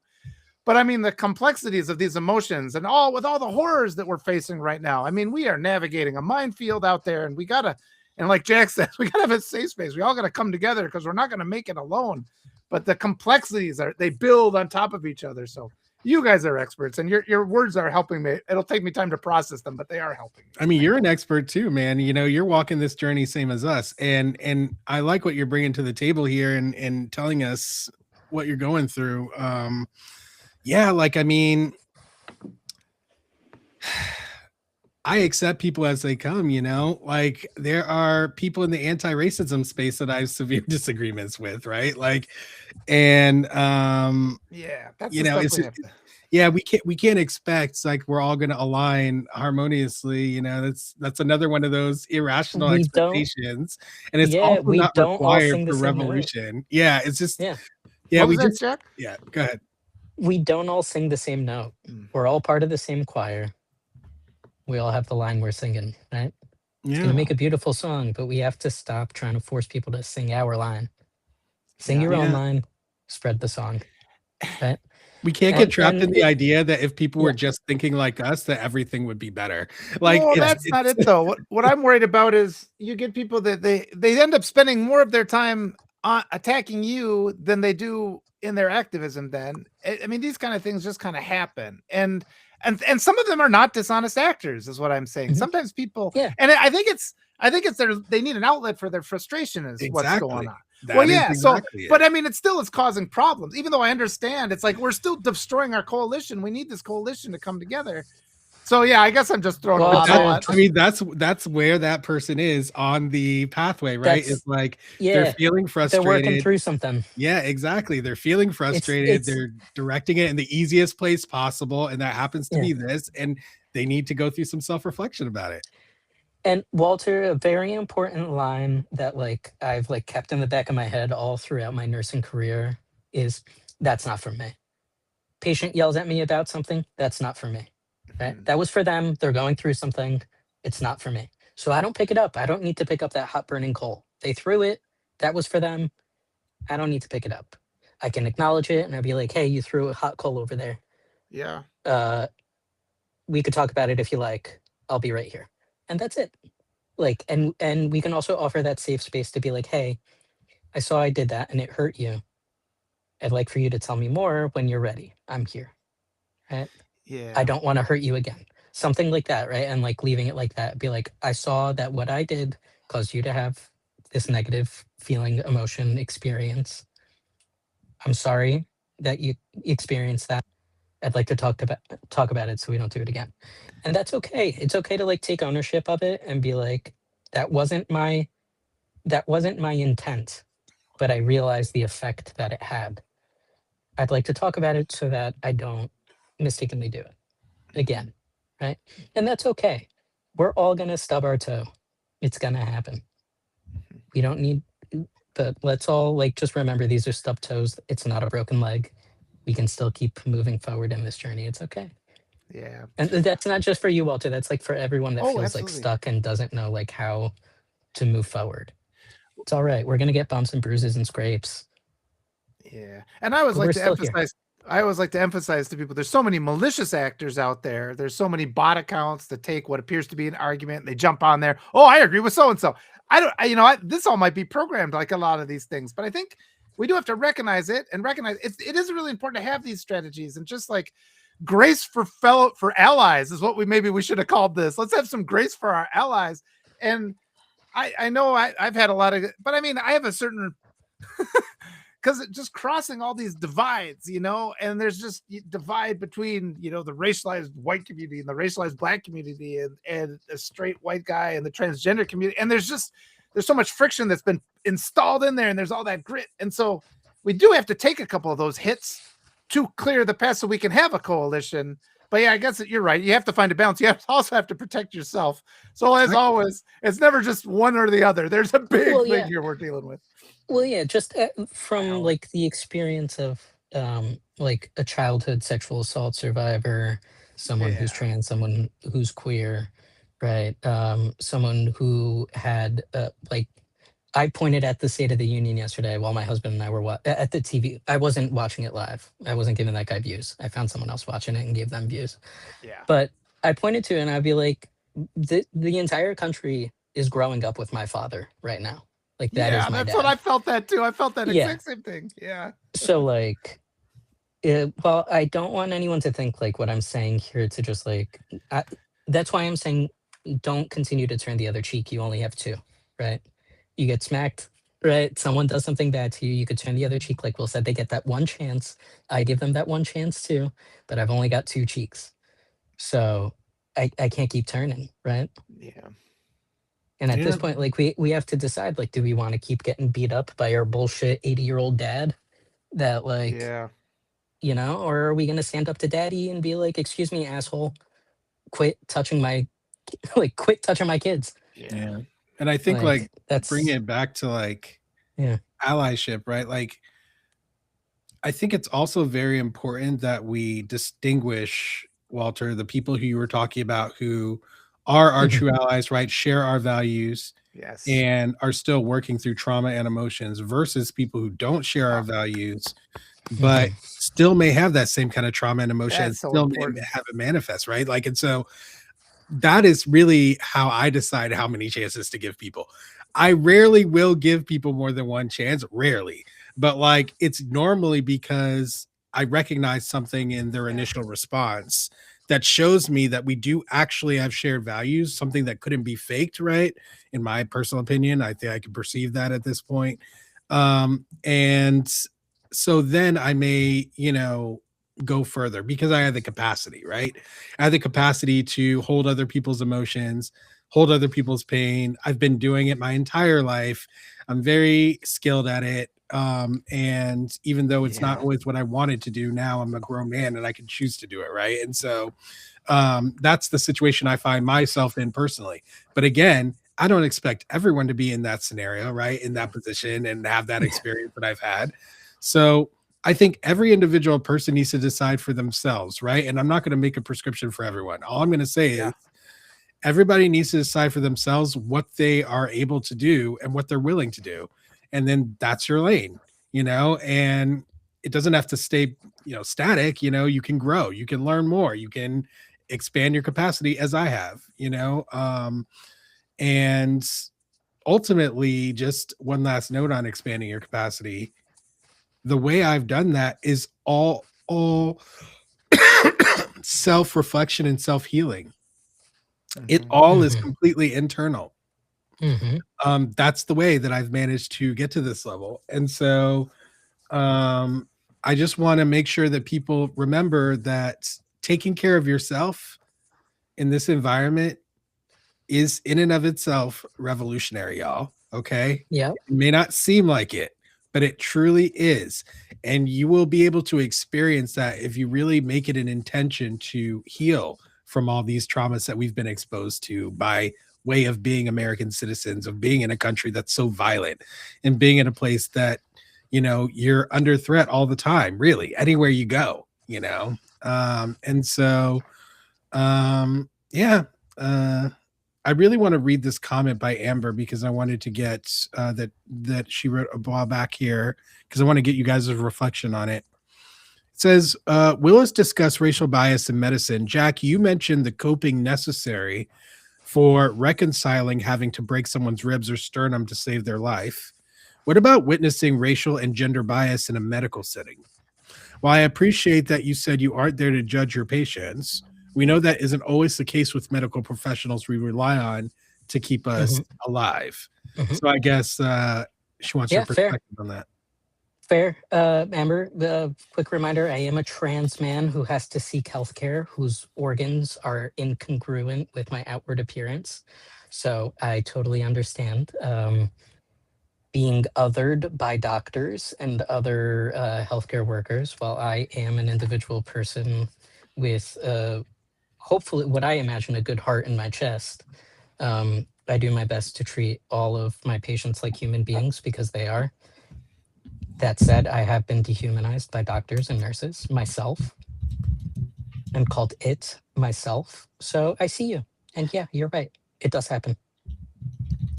S2: But I mean, the complexities of these emotions and with all the horrors that we're facing right now. I mean, we are navigating a minefield out there, and and like Jack says, we gotta have a safe space. We all got to come together because we're not going to make it alone. But the complexities they build on top of each other. So you guys are experts, and your words are helping me. It'll take me time to process them, but they are helping me.
S1: I mean, you're an expert too, man. You're walking this journey same as us, and I like what you're bringing to the table here and telling us what you're going through. Yeah, like, I mean, I accept people as they come, like there are people in the anti-racism space that I have severe disagreements with, right? Like, and
S2: yeah, that's
S1: we can't expect like we're all going to align harmoniously. That's another one of those irrational expectations, and it's also not required for revolution. Yeah, it's just
S2: Jack?
S1: Yeah, go ahead.
S3: We don't all sing the same note. We're all part of the same choir. We all have the line we're singing, right?
S1: Yeah.
S3: It's going to make a beautiful song, but we have to stop trying to force people to sing our line. Sing your own line, spread the song, right?
S1: We can't get trapped in the idea that if people were just thinking like us, that everything would be better. Like,
S2: well, that's not it though. What I'm worried about is you get people that they end up spending more of their time attacking you than they do in their activism. Then I mean, these kind of things just kind of happen, and some of them are not dishonest actors, is what I'm saying. Sometimes people, and I think it's they need an outlet for their frustration, is what's going on. But I mean, it still is causing problems, even though I understand it's like we're still destroying our coalition. We need this coalition to come together. So yeah, I guess I'm just throwing.
S1: I mean, that's where that person is on the pathway, right? It's like they're feeling frustrated.
S3: They're working through something.
S1: Yeah, exactly. They're feeling frustrated. They're directing it in the easiest place possible, and that happens to be this. And they need to go through some self-reflection about it.
S3: And Walter, a very important line that like I've like kept in the back of my head all throughout my nursing career is, "That's not for me." Patient yells at me about something, that's not for me. Right? That was for them. They're going through something. It's not for me. So I don't pick it up. I don't need to pick up that hot burning coal. They threw it. That was for them. I don't need to pick it up. I can acknowledge it and I'll be like, hey, you threw a hot coal over there.
S2: Yeah.
S3: We could talk about it if you like. I'll be right here. And that's it. Like, and we can also offer that safe space to be like, hey, I saw I did that and it hurt you. I'd like for you to tell me more when you're ready. I'm here. Right?
S2: Yeah.
S3: I don't want to hurt you again. Something like that, right? And like leaving it like that. Be like, I saw that what I did caused you to have this negative feeling, emotion, experience. I'm sorry that you experienced that. I'd like to talk about it so we don't do it again. And that's okay. It's okay to like take ownership of it and be like, that wasn't my intent, but I realized the effect that it had. I'd like to talk about it so that I don't mistakenly do it again, right? And that's okay. We're all gonna stub our toe. It's gonna happen. We don't need, but let's all like just remember these are stubbed toes. It's not a broken leg. We can still keep moving forward in this journey. It's okay.
S2: Yeah.
S3: And that's not just for you, Walter. That's like for everyone that feels like stuck and doesn't know like how to move forward. It's all right. We're gonna get bumps and bruises and scrapes.
S2: Yeah. And I always like to emphasize to people, there's so many malicious actors out there. There's so many bot accounts that take what appears to be an argument and they jump on there. Oh, I agree with so-and-so. This all might be programmed like a lot of these things, but I think we do have to recognize it and recognize it is really important to have these strategies, and just like grace for allies is what we should have called this. Let's have some grace for our allies. And I know I've had a lot of, but I mean, I have a certain, because just crossing all these divides, and there's just divide between, the racialized white community and the racialized black community and a straight white guy and the transgender community. And there's so much friction that's been installed in there, and there's all that grit. And so we do have to take a couple of those hits to clear the path so we can have a coalition. But yeah, I guess you're right. You have to find a balance. You also have to protect yourself. So as always, it's never just one or the other. There's a big thing here we're dealing with.
S3: Well, yeah, just from like the experience of like a childhood sexual assault survivor, someone who's
S2: Yeah.
S3: trans, someone who's queer, right? Someone who had like I pointed at the State of the Union yesterday while my husband and I were at the TV. I wasn't watching it live. I wasn't giving that guy views. I found someone else watching it and gave them views.
S2: Yeah.
S3: But I pointed to it and I'd be like, the entire country is growing up with my father right now. Like that is
S2: Yeah,
S3: my
S2: that's what
S3: dad.
S2: I felt that too. I felt that
S3: Yeah.
S2: exact same thing. Yeah.
S3: So like, well, I don't want anyone to think like what I'm saying here to just like. That's why I'm saying don't continue to turn the other cheek. You only have two, right? You get smacked, right? Someone does something bad to you. You could turn the other cheek, like Will said. They get that one chance. I give them that one chance too, but I've only got two cheeks, so I can't keep turning, right?
S2: Yeah.
S3: And at this
S1: Yeah.
S3: point, like we have to decide, like, do we want to keep getting beat up by our bullshit 80-year-old dad that like
S2: Yeah.
S3: or are we gonna stand up to daddy and be like, excuse me, asshole, quit touching my like quit touching my kids.
S2: Yeah.
S1: Yeah. And I think
S3: Like
S1: like bring
S3: that's
S1: it back to like
S3: yeah.
S1: allyship, right? Like I think it's also very important that we distinguish, Walter, the people who you were talking about who are our
S3: Mhm,
S1: true allies, right? Share our values
S2: Yes.
S1: and are still working through trauma and emotions versus people who don't share our
S2: Oh,
S1: values, but
S3: mhm.
S1: still may have that same kind of trauma and emotion and
S2: that's so
S1: still may
S2: important.
S1: have it manifest, right? Like, and so that is really how I decide how many chances to give people. I rarely will give people more than one chance, rarely, but like it's normally because I recognize something in their
S2: Yeah.
S1: initial response that shows me that we do actually have shared values, something that couldn't be faked, right? In my personal opinion, I think I can perceive that at this point. And so then I may, go further because I have the capacity, right? I have the capacity to hold other people's emotions, hold other people's pain. I've been doing it my entire life. I'm very skilled at it. And even though it's not
S2: Yeah.
S1: always what I wanted to do, now I'm a grown man and I can choose to do it, right? And so that's the situation I find myself in personally. But again, I don't expect everyone to be in that scenario, right? In
S2: Yeah.
S1: that position and have that
S3: Yeah.
S1: experience that I've had. So I think every individual person needs to decide for themselves, right? And I'm not going to make a prescription for everyone. All I'm going to say
S2: Yeah.
S1: is everybody needs to decide for themselves what they are able to do and what they're willing to do. And then that's your lane, and it doesn't have to stay, static, you can grow, you can learn more, you can expand your capacity as I have, and ultimately just one last note on expanding your capacity. The way I've done that is all self-reflection and self-healing. It
S2: Hmm.
S1: all is
S3: Mhm,
S1: completely internal.
S3: mhm.
S1: That's the way that I've managed to get to this level. And so um, I just want to make sure that people remember that taking care of yourself in this environment is in and of itself revolutionary, y'all. Okay.
S3: Yep.
S1: It may not seem like it, but it truly is. And you will be able to experience that if you really make it an intention to heal from all these traumas that we've been exposed to by way of being American citizens, of being in a country that's so violent and being in a place that, you're under threat all the time, really, anywhere you go, and so yeah. Uh, I really want to read this comment by Amber because I wanted to get that she wrote a while back here because I want to get you guys' reflection on it. It says, Willis discussed racial bias in medicine. Jack, you mentioned the coping necessary for reconciling having to break someone's ribs or sternum to save their life. What about witnessing racial and gender bias in a medical setting? While I appreciate that you said you aren't there to judge your patients, we know that isn't always the case with medical professionals we rely on to keep us
S3: Mhm,
S1: alive.
S3: mhm.
S1: So I guess she wants your
S3: Yeah, fair.
S1: perspective on that.
S3: Fair. Amber, the quick reminder, I am a trans man who has to seek healthcare, whose organs are incongruent with my outward appearance. So I totally understand being othered by doctors and other healthcare workers, while I am an individual person with hopefully what I imagine a good heart in my chest. I do my best to treat all of my patients like human beings because they are. That said, I have been dehumanized by doctors and nurses myself and called it myself. So I see you. And yeah, you're right. It does happen.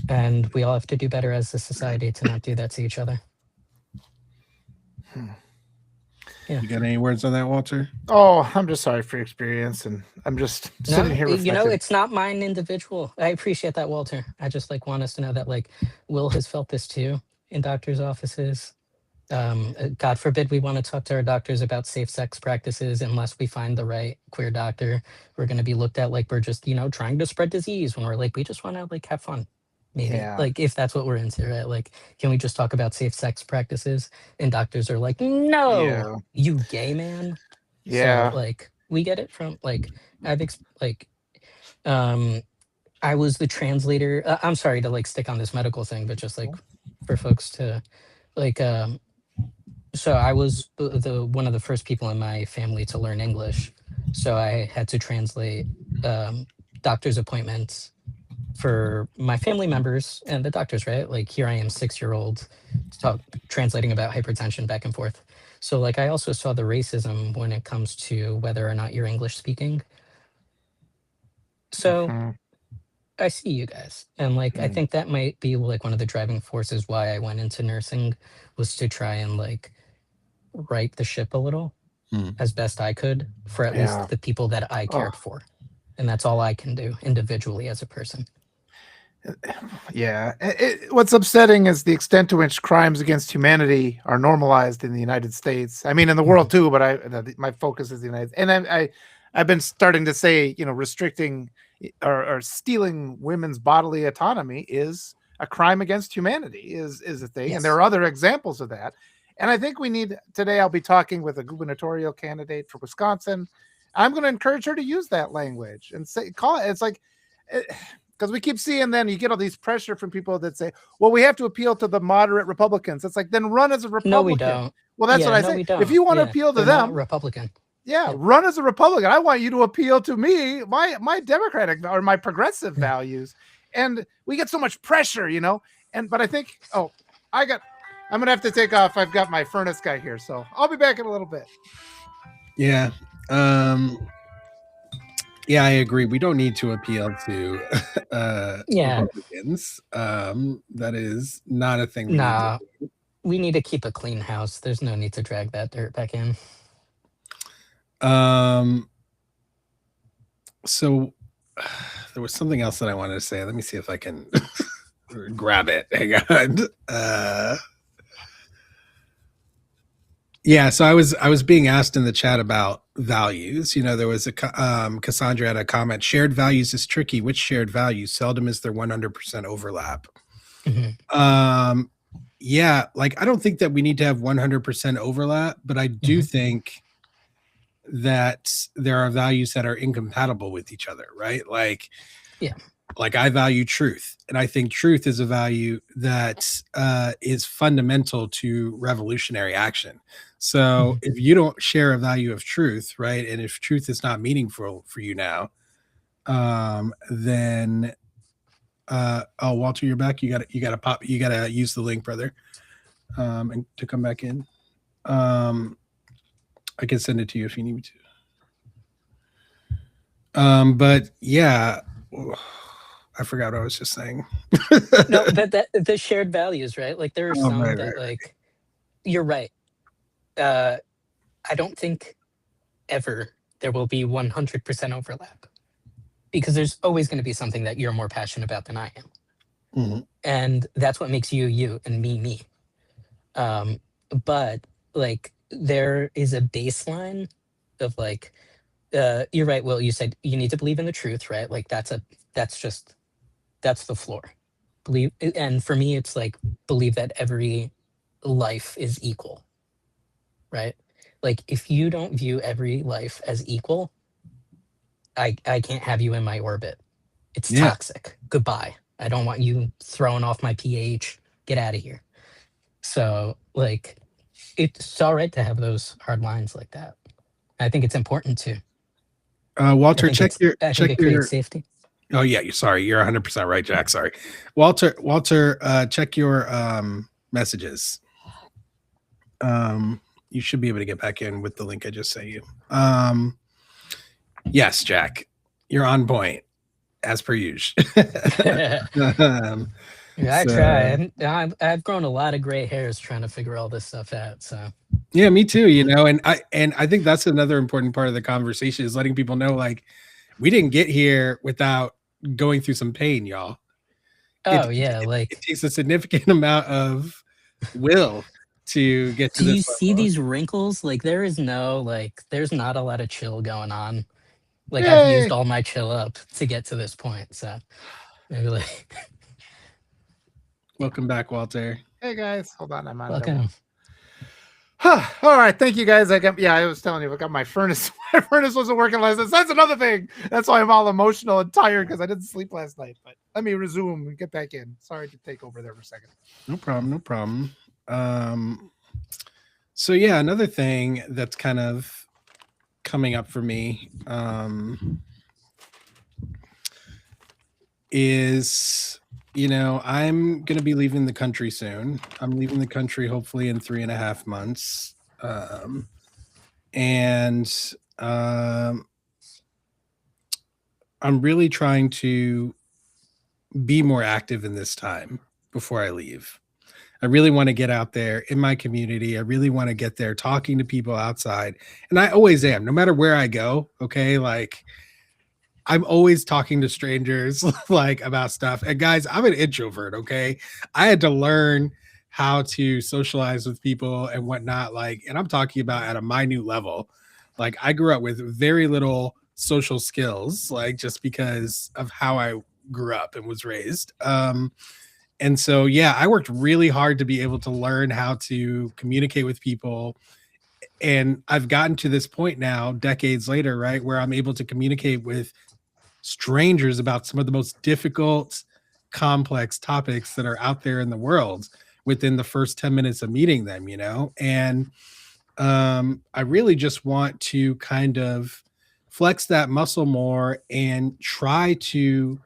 S3: And we all have to do better as a society to not do that to each other. Yeah.
S1: You got any words on that, Walter?
S2: Oh, I'm just sorry for your experience, and I'm just sitting here
S3: you know,
S2: reflecting.
S3: it's not mine individual. I appreciate that, Walter. I just like want us to know that like Will has felt this too in doctors' offices. God forbid we want to talk to our doctors about safe sex practices unless we find the right queer doctor. We're going to be looked at like we're just, you know, trying to spread disease when we're like, we just want to like have fun. Maybe
S2: Yeah.
S3: like if that's what we're into, right? Like, can we just talk about safe sex practices? And doctors are like, no,
S2: Yeah.
S3: you gay man.
S2: Yeah.
S3: So like we get it from like um I was the translator. I'm sorry to like stick on this medical thing, but just like for folks to like so I was the one of the first people in my family to learn English. So I had to translate doctor's appointments for my family members and the doctors, right? Like here I am, 6-year-old, translating about hypertension back and forth. So like I also saw the racism when it comes to whether or not you're English speaking. So
S2: Mhm.
S3: I see you guys. And like I think that might be like one of the driving forces why I went into nursing was to try and like right the ship a little as best I could for at
S2: Yeah.
S3: least the people that I
S2: Oh.
S3: cared for. And that's all I can do individually as a person.
S2: Yeah. What's upsetting is the extent to which crimes against humanity are normalized in the United States. I mean, in the world too, but my focus is the United States. And I've been starting to say, you know, restricting or stealing women's bodily autonomy is a crime against humanity is a thing.
S3: Yes.
S2: And there are other examples of that. And I think we need today, I'll be talking with a gubernatorial candidate for Wisconsin. I'm going to encourage her to use that language and say, call it. It's like, because we keep seeing then you get all these pressure from people that say, well, we have to appeal to the moderate Republicans. It's like, then run as a Republican.
S3: No, we don't.
S2: Well, that's
S3: Yeah,
S2: what I
S3: no,
S2: say.
S3: we don't.
S2: If you want to
S3: Yeah,
S2: appeal to
S3: they're not
S2: them,
S3: Republican.
S2: yeah, run as a Republican. I want you to appeal to me, my Democratic or my progressive values. And we get so much pressure, you know. But I think, I'm gonna have to take off. I've got my furnace guy here, so I'll be back in a little bit.
S1: Yeah. Yeah, I agree. We don't need to appeal to Republicans. That is not a thing we need to do.
S3: We need to keep a clean house. There's no need to drag that dirt back in.
S1: So there was something else that I wanted to say. Let me see if I can grab it. Hang on. Yeah, so I was being asked in the chat about values. You know, there was a Cassandra had a comment. Shared values is tricky. Which shared values? Seldom is there 100% overlap.
S3: Mm-hmm.
S1: Yeah, like I don't think that we need to have 100% overlap, but I do think that there are values that are incompatible with each other, right? Like,
S3: yeah,
S1: like I value truth, and I think truth is a value that is fundamental to revolutionary action. So if you don't share a value of truth, right, and if truth is not meaningful for you now, then Walter, you're back. You gotta use the link, brother, and to come back in. I can send it to you if you need me to. But yeah, I forgot what I was just saying.
S3: No, but the shared values, right? Like there are some that like you're right. I don't think ever there will be 100% overlap because there's always going to be something that you're more passionate about than I am. And that's what makes you and me. But like there is a baseline of like you're right, Will, you said you need to believe in the truth, right? Like that's the floor. Believe, and for me it's like believe that every life is equal, right? Like if you don't view every life as equal, I can't have you in my orbit. It's toxic. Goodbye. I don't want you throwing off my pH. Get out of here. So like it's all right to have those hard lines like that. I think it's important to.
S1: Walter, check your
S3: creates safety.
S1: Oh yeah, sorry, you're 100% right, Jack. Sorry, Walter, check your messages. You should be able to get back in with the link I just sent you. Yes, Jack, you're on point as per usual. um,
S3: Yeah, I
S1: so
S3: try. I've grown a lot of gray hairs trying to figure all this stuff out. So
S1: yeah, me too. And I think that's another important part of the conversation is letting people know, like, we didn't get here without going through some pain, y'all.
S3: oh yeah,
S1: It
S3: like
S1: takes a significant amount of will to get to
S3: do you
S1: this
S3: see
S1: level.
S3: these wrinkles? Like there is no like there's not a lot of chill going on. Like I've used
S2: Yay!
S3: all my chill up to get to this point. So maybe like
S1: Welcome back, Walter.
S2: Hey guys, hold on, I'm on double.
S3: welcome.
S2: All right, thank you guys. I was telling you, I got my furnace. My furnace wasn't working last night. That's another thing. That's why I'm all emotional and tired because I didn't sleep last night. But let me resume and get back in. Sorry to take over there for a second.
S1: No problem. No problem. So yeah, another thing that's kind of coming up for me is, I'm going to be leaving the country soon. I'm leaving the country hopefully in 3.5 months. And I'm really trying to be more active in this time before I leave. I really want to get out there in my community. I really want to get there talking to people outside. And I always am, no matter where I go. Okay. Like, I'm always talking to strangers like about stuff. And guys, I'm an introvert. Okay. I had to learn how to socialize with people and whatnot. Like, and I'm talking about at a minute level. Like, I grew up with very little social skills, like just because of how I grew up and was raised. And so, yeah, I worked really hard to be able to learn how to communicate with people. And I've gotten to this point now, decades later, right, where I'm able to communicate with strangers about some of the most difficult, complex topics that are out there in the world within the first 10 minutes of meeting them, And I really just want to kind of flex that muscle more and try to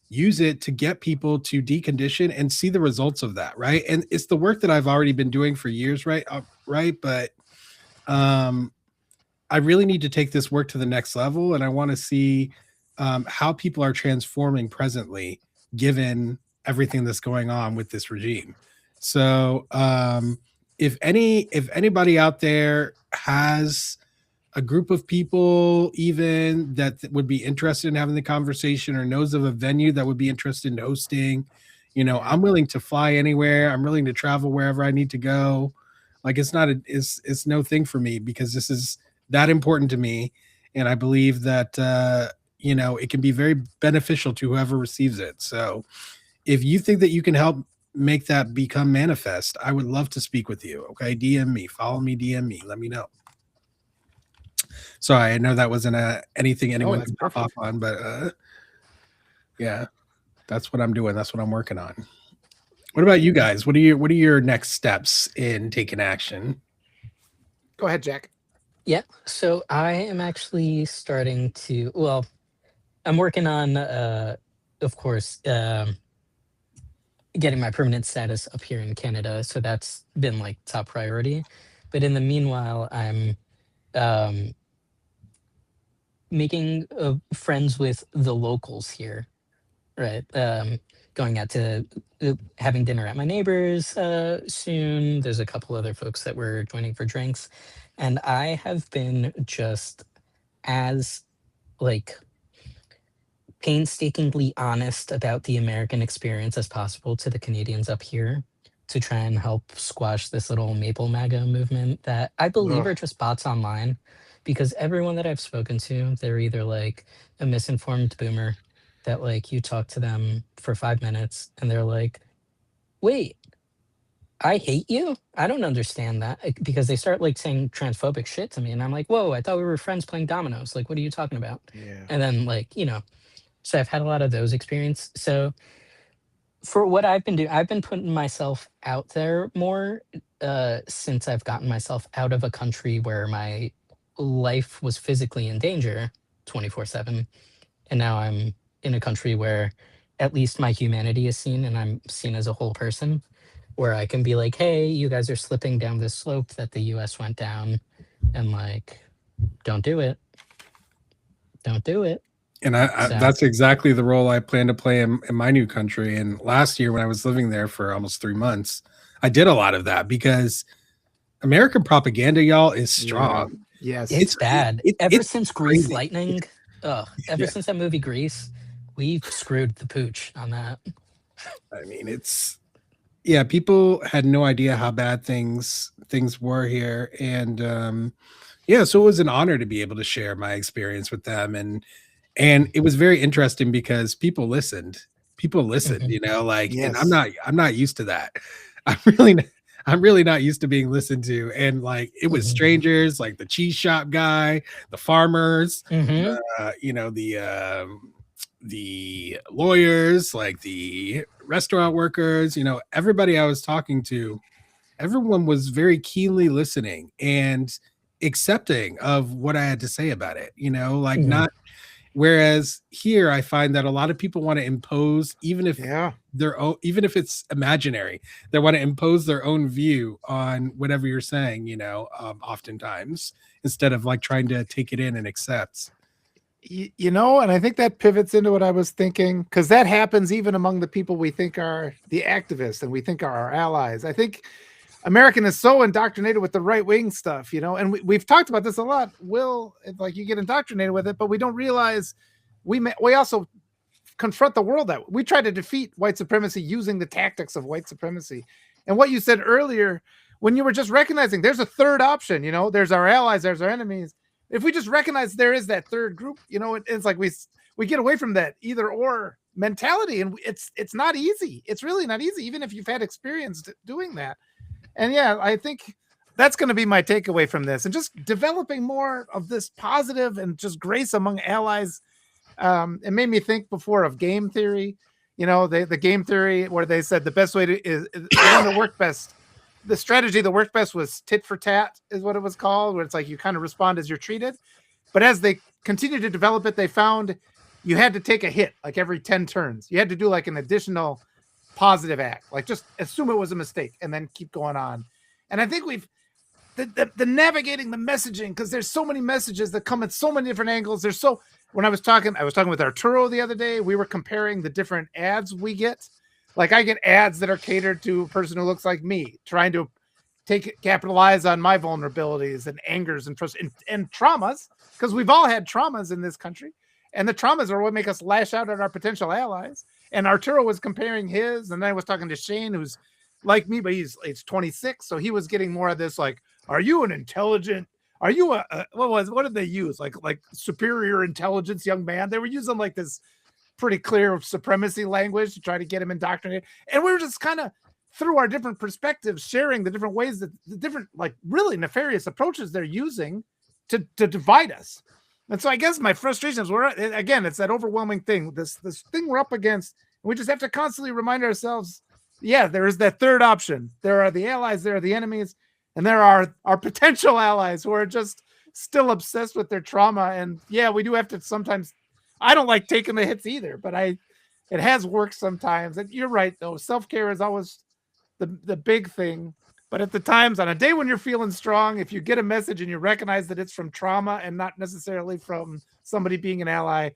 S1: use it to get people to decondition and see the results of that, right? And it's the work that I've already been doing for years, right? Right, but I really need to take this work to the next level, and I want to see how people are transforming presently, given everything that's going on with this regime. So, if anybody out there has a group of people even that would be interested in having the conversation or knows of a venue that would be interested in hosting, I'm willing to fly anywhere. I'm willing to travel wherever I need to go. Like, it's no thing for me because this is that important to me. And I believe that, it can be very beneficial to whoever receives it. So if you think that you can help make that become manifest, I would love to speak with you. Okay. DM me, follow me, DM me, let me know. Sorry, I know that wasn't anything anyone
S2: that's
S1: can pop off on, but yeah, that's what I'm doing. That's what I'm working on. What about you guys? What are your next steps in taking action?
S2: Go ahead, Jack.
S3: Yeah. So I am actually starting to well, I'm working on of course getting my permanent status up here in Canada. So that's been like top priority. But in the meanwhile, I'm um making friends with the locals here, right? Going out to having dinner at my neighbors soon. There's a couple other folks that we're joining for drinks, and I have been just as like painstakingly honest about the American experience as possible to the Canadians up here to try and help squash this little Maple MAGA movement that I believe
S2: Ugh.
S3: are just bots online. Because everyone that I've spoken to, they're either like a misinformed boomer that like you talk to them for 5 minutes and they're like, wait, I hate you? I don't understand that. Because they start like saying transphobic shit to me. And I'm like, whoa, I thought we were friends playing dominoes. Like, what are you talking about?
S2: Yeah.
S3: And then like, so I've had a lot of those experience. So for what I've been doing, I've been putting myself out there more since I've gotten myself out of a country where my life was physically in danger 24/7. And now I'm in a country where at least my humanity is seen and I'm seen as a whole person. where I can be like, hey, you guys are slipping down this slope that the US went down, and like, don't do it. Don't do it.
S1: And
S3: So
S1: that's exactly the role I plan to play in my new country. And last year, when I was living there for almost 3 months, I did a lot of that because American propaganda, y'all, is strong.
S2: Yes.
S3: it's bad. Ever
S1: it's
S3: since Grease
S1: crazy.
S3: Lightning, ever
S1: Yeah.
S3: since that movie Grease, we've screwed the pooch on that.
S1: I mean, yeah, people had no idea how bad things were here. And yeah, so it was an honor to be able to share my experience with them. And it was very interesting because people listened,
S3: Mhm.
S1: you know, like, and
S2: Yes.
S1: I'm not used to that. I'm really I'm really not used to being listened to. And like, it was
S3: Mhm.
S1: strangers, like the cheese shop guy, the farmers,
S3: Mhm.
S1: you know, the lawyers, like the restaurant workers, you know, everybody I was talking to, everyone was very keenly listening and accepting of what I had to say about it, you know, like
S3: Mhm.
S1: not. Whereas here, I find that a lot of people want to impose, even if
S2: Yeah.
S1: their own, even if it's imaginary, they want to impose their own view on whatever you're saying, you know, oftentimes instead of like trying to take it in and accept.
S2: You know, and I think that pivots into what I was thinking, because that happens even among the people we think are the activists and we think are our allies. I think American is so indoctrinated with the right wing stuff, you know, and we've talked about this a lot. Like you get indoctrinated with it, but we don't realize we also confront the world that we try to defeat white supremacy using the tactics of white supremacy. And what you said earlier, when you were just recognizing there's a third option, you know, there's our allies, there's our enemies. If we just recognize there is that third group, you know, it's like we get away from that either or mentality, and it's not easy. It's really not easy, even if you've had experience doing that. And yeah, I think that's going to be my takeaway from this, and just developing more of this positive and just grace among allies. It made me think before of game theory, you know, the game theory where they said the best way to is the one that worked best. The strategy that worked best was tit for tat, is what it was called, where it's like you kind of respond as you're treated. But as they continued to develop it, they found you had to take a hit like every 10 turns. You had to do like an additional positive act, like just assume it was a mistake and then keep going on. And I think we've the navigating the messaging, because there's so many messages that come at so many different angles. There's so when I was talking with Arturo the other day, we were comparing the different ads we get. Like I get ads that are catered to a person who looks like me, trying to capitalize on my vulnerabilities and angers and traumas, because we've all had traumas in this country, and the traumas are what make us lash out at our potential allies. And Arturo was comparing his, and then I was talking to Shane, who's like me, but he's 26, so he was getting more of this like, are you an intelligent? Are you what did they use? Like superior intelligence young man? They were using like this pretty clear supremacy language to try to get him indoctrinated. And we were just kind of through our different perspectives, sharing the different ways that the different like really nefarious approaches they're using to divide us. And so I guess my frustration is it's that overwhelming thing, this thing we're up against. We just have to constantly remind ourselves, yeah, there is that third option. There are the allies, there are the enemies, and there are our potential allies who are just still obsessed with their trauma. And yeah, we do have to sometimes. I don't like taking the hits either, but it has worked sometimes. And you're right, though. Self-care is always the big thing. But at the times, on a day when you're feeling strong, if you get a message and you recognize that it's from trauma and not necessarily from somebody being an ally,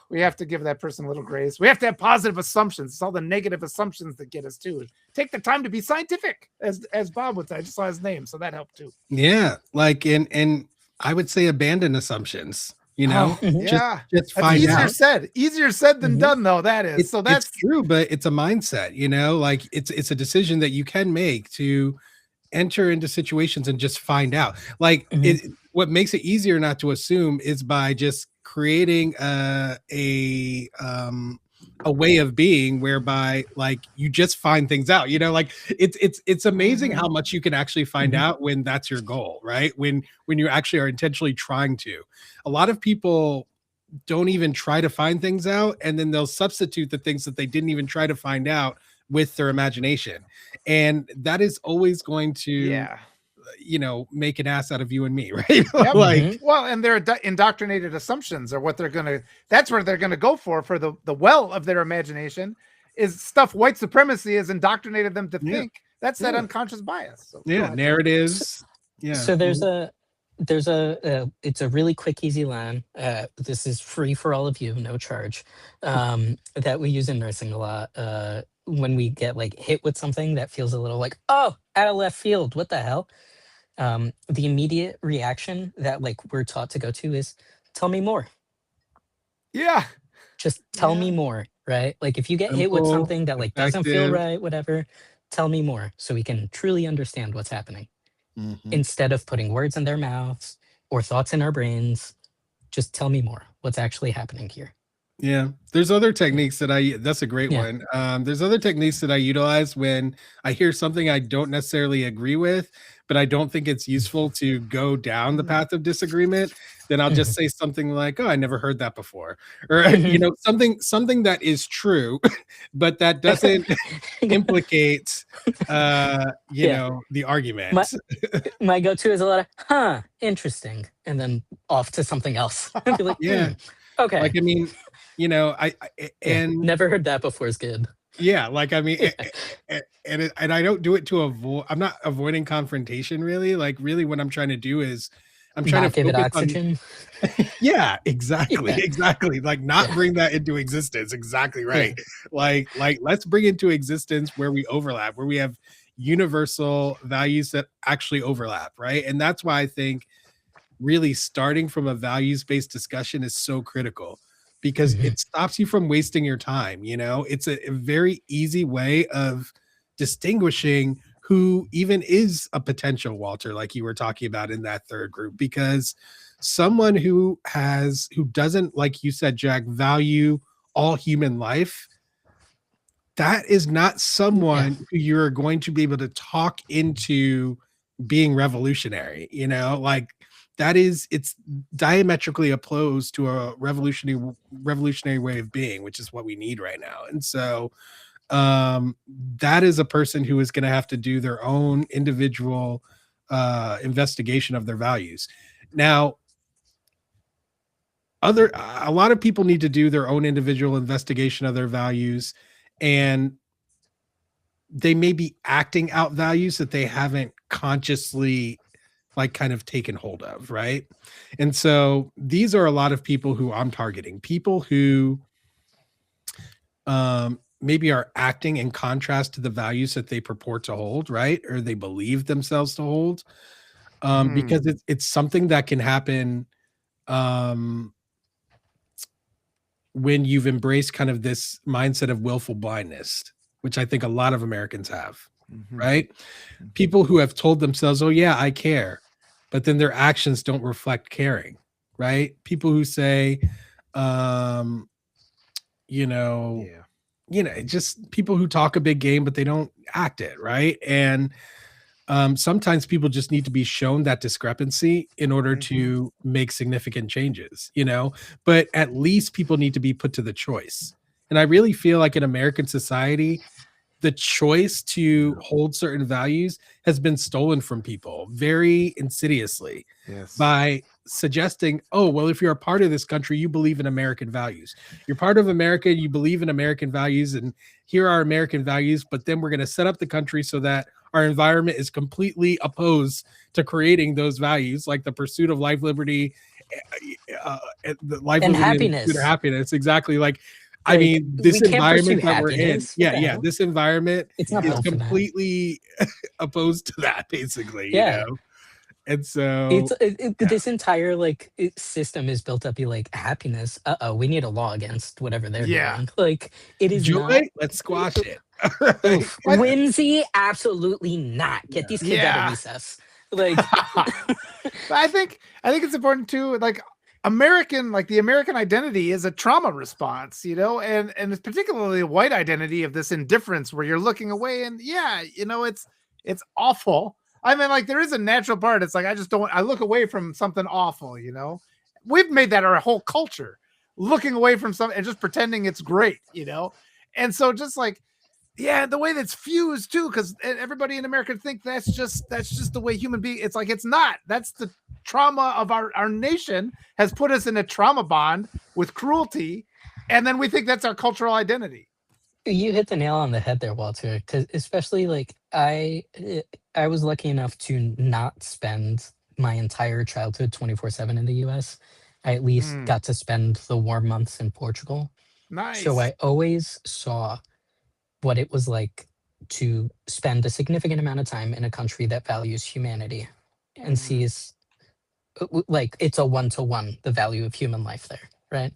S2: we have to give that person a little grace. We have to have positive assumptions. It's all the negative assumptions that get us too. Take the time to be scientific, as Bob would say. I just saw his name, so that helped too.
S1: Yeah, like and I would say abandon assumptions. You know,
S3: Mhm.
S2: Yeah,
S1: just
S2: that's
S1: find
S2: easier said than
S3: Mhm.
S2: done, though. That is. So that's
S1: it's true, but it's a mindset. You know, like it's a decision that you can make to enter into situations and just find out. Like
S3: Mhm.
S1: what makes it easier not to assume is by just creating a way of being whereby like you just find things out, you know, like it's amazing how much you can actually find
S3: Mhm.
S1: out when that's your goal, right? When you actually are intentionally trying to. A lot of people don't even try to find things out, and then they'll substitute the things that they didn't even try to find out with their imagination, and that is always going to,
S2: yeah.
S1: you know, make an ass out of you and me, right?
S2: Yep.
S1: Like,
S3: Mhm.
S2: Well, and their indoctrinated assumptions are what that's where they're gonna go for the well of their imagination. is stuff white supremacy has indoctrinated them to
S1: Yeah.
S2: think. That's that
S1: Yeah.
S2: unconscious bias. So, go
S1: Yeah,
S2: ahead.
S1: narratives. Yeah.
S3: So there's it's a really quick, easy line. This is free for all of you, no charge. That we use in nursing a lot. When we get like hit with something that feels a little like, oh, out of left field, what the hell? The immediate reaction that like we're taught to go to is, tell me more.
S2: Yeah.
S3: Just tell
S2: Yeah.
S3: me more, right? Like if you get hit with
S1: Simple,
S3: something that like doesn't feel
S1: effective.
S3: right, whatever, tell me more so we can truly understand what's happening.
S1: Mhm.
S3: Instead of putting words in their mouths or thoughts in our brains, just tell me more. What's actually happening here?
S1: Yeah, there's other techniques that that's a great
S3: Yeah.
S1: one. There's other techniques that I utilize when I hear something I don't necessarily agree with, but I don't think it's useful to go down the path of disagreement. Then I'll just say something like, "Oh, I never heard that before," or something that is true, but that doesn't implicate,
S3: Yeah.
S1: the argument.
S3: My go-to is a lot of, huh, interesting, and then off to something else. I'd be like,
S1: Yeah,
S3: okay.
S1: like I mean, I
S3: Yeah,
S1: and
S3: never heard that before is good.
S1: yeah, like I mean,
S3: Yeah.
S1: and I don't do it to avoid. I'm not avoiding confrontation, really. Like, really, what I'm trying to do is I'm trying
S3: Not
S1: to
S3: give it
S1: focus on.
S3: oxygen.
S1: Yeah, exactly,
S3: Yeah.
S1: exactly. Like, not
S3: Yeah.
S1: bring that into existence. Exactly
S3: Yeah.
S1: right. Like let's bring into existence where we overlap, where we have universal values that actually overlap, right? And that's why I think really starting from a values-based discussion is so critical because
S3: Mhm.
S1: it stops you from wasting your time. It's a very easy way of distinguishing who even is a potential Walter, like you were talking about in that third group, because someone who doesn't, like you said, Jack, value all human life, that is not
S3: Yeah.
S1: someone who you're going to be able to talk into being revolutionary. Like, it's diametrically opposed to a revolutionary way of being, which is what we need right now. And so that is a person who is going to have to do their own individual investigation of their values. Now, a lot of people need to do their own individual investigation of their values, and they may be acting out values that they haven't consciously like kind of taken hold of, right? And so these are a lot of people who I'm targeting, people who maybe are acting in contrast to the values that they purport to hold, right? Or they believe themselves to hold. Because it's something that can happen um when you've embraced kind of this mindset of willful blindness, which I think a lot of Americans have, right? People who have told themselves, "Oh yeah, I care," but then their actions don't reflect caring, right? People who say, um, you know, just people who talk a big game, but they don't act it, right? And sometimes people just need to be shown that discrepancy in order to make significant changes, but at least people need to be put to the choice. And I really feel like in American society, the choice to hold certain values has been stolen from people very insidiously by suggesting, oh, well, if you're a part of this country, you believe in American values. You're part of America, you believe in American values, and here are American values, but then we're going to set up the country so that our environment is completely opposed to creating those values, like the pursuit of life, liberty, the life,
S3: And
S1: liberty, and the pursuit of
S3: happiness.
S1: happiness. Exactly. Like, I
S3: Like,
S1: mean,
S3: we
S1: this
S3: can't pursue
S1: environment that we're in,
S3: happiness. What the hell?
S1: this environment
S3: It's not
S1: is
S3: built for that.
S1: completely opposed to that, basically,
S3: Yeah.
S1: And so,
S3: This entire like system is built up. Be like happiness. We need a law against whatever they're doing. Like it is
S1: joy,
S3: not.
S1: let's squash it. Right?
S3: Oof. Whimsy, absolutely not. Get these kids out of
S2: Yeah.
S3: recess. Like,
S2: But I think it's important too. Like the American identity is a trauma response, and it's particularly a white identity of this indifference where you're looking away, and it's awful. I mean, like there is a natural part. It's like I look away from something awful. We've made that our whole culture, looking away from something and just pretending it's great. And so just like. Yeah, the way that's fused too, because everybody in America think that's just the way human beings. It's like it's not. That's the trauma of our nation has put us in a trauma bond with cruelty, and then we think that's our cultural identity.
S3: You hit the nail on the head there, Walter. Because especially like I was lucky enough to not spend my entire childhood 24/7 in the U.S. I at least
S2: Mm,
S3: got to spend the warm months in Portugal, so
S2: nice.
S3: I always saw what it was like to spend a significant amount of time in a country that values humanity and
S2: Mhm,
S3: sees like it's a one-to-one the value of human life there, right?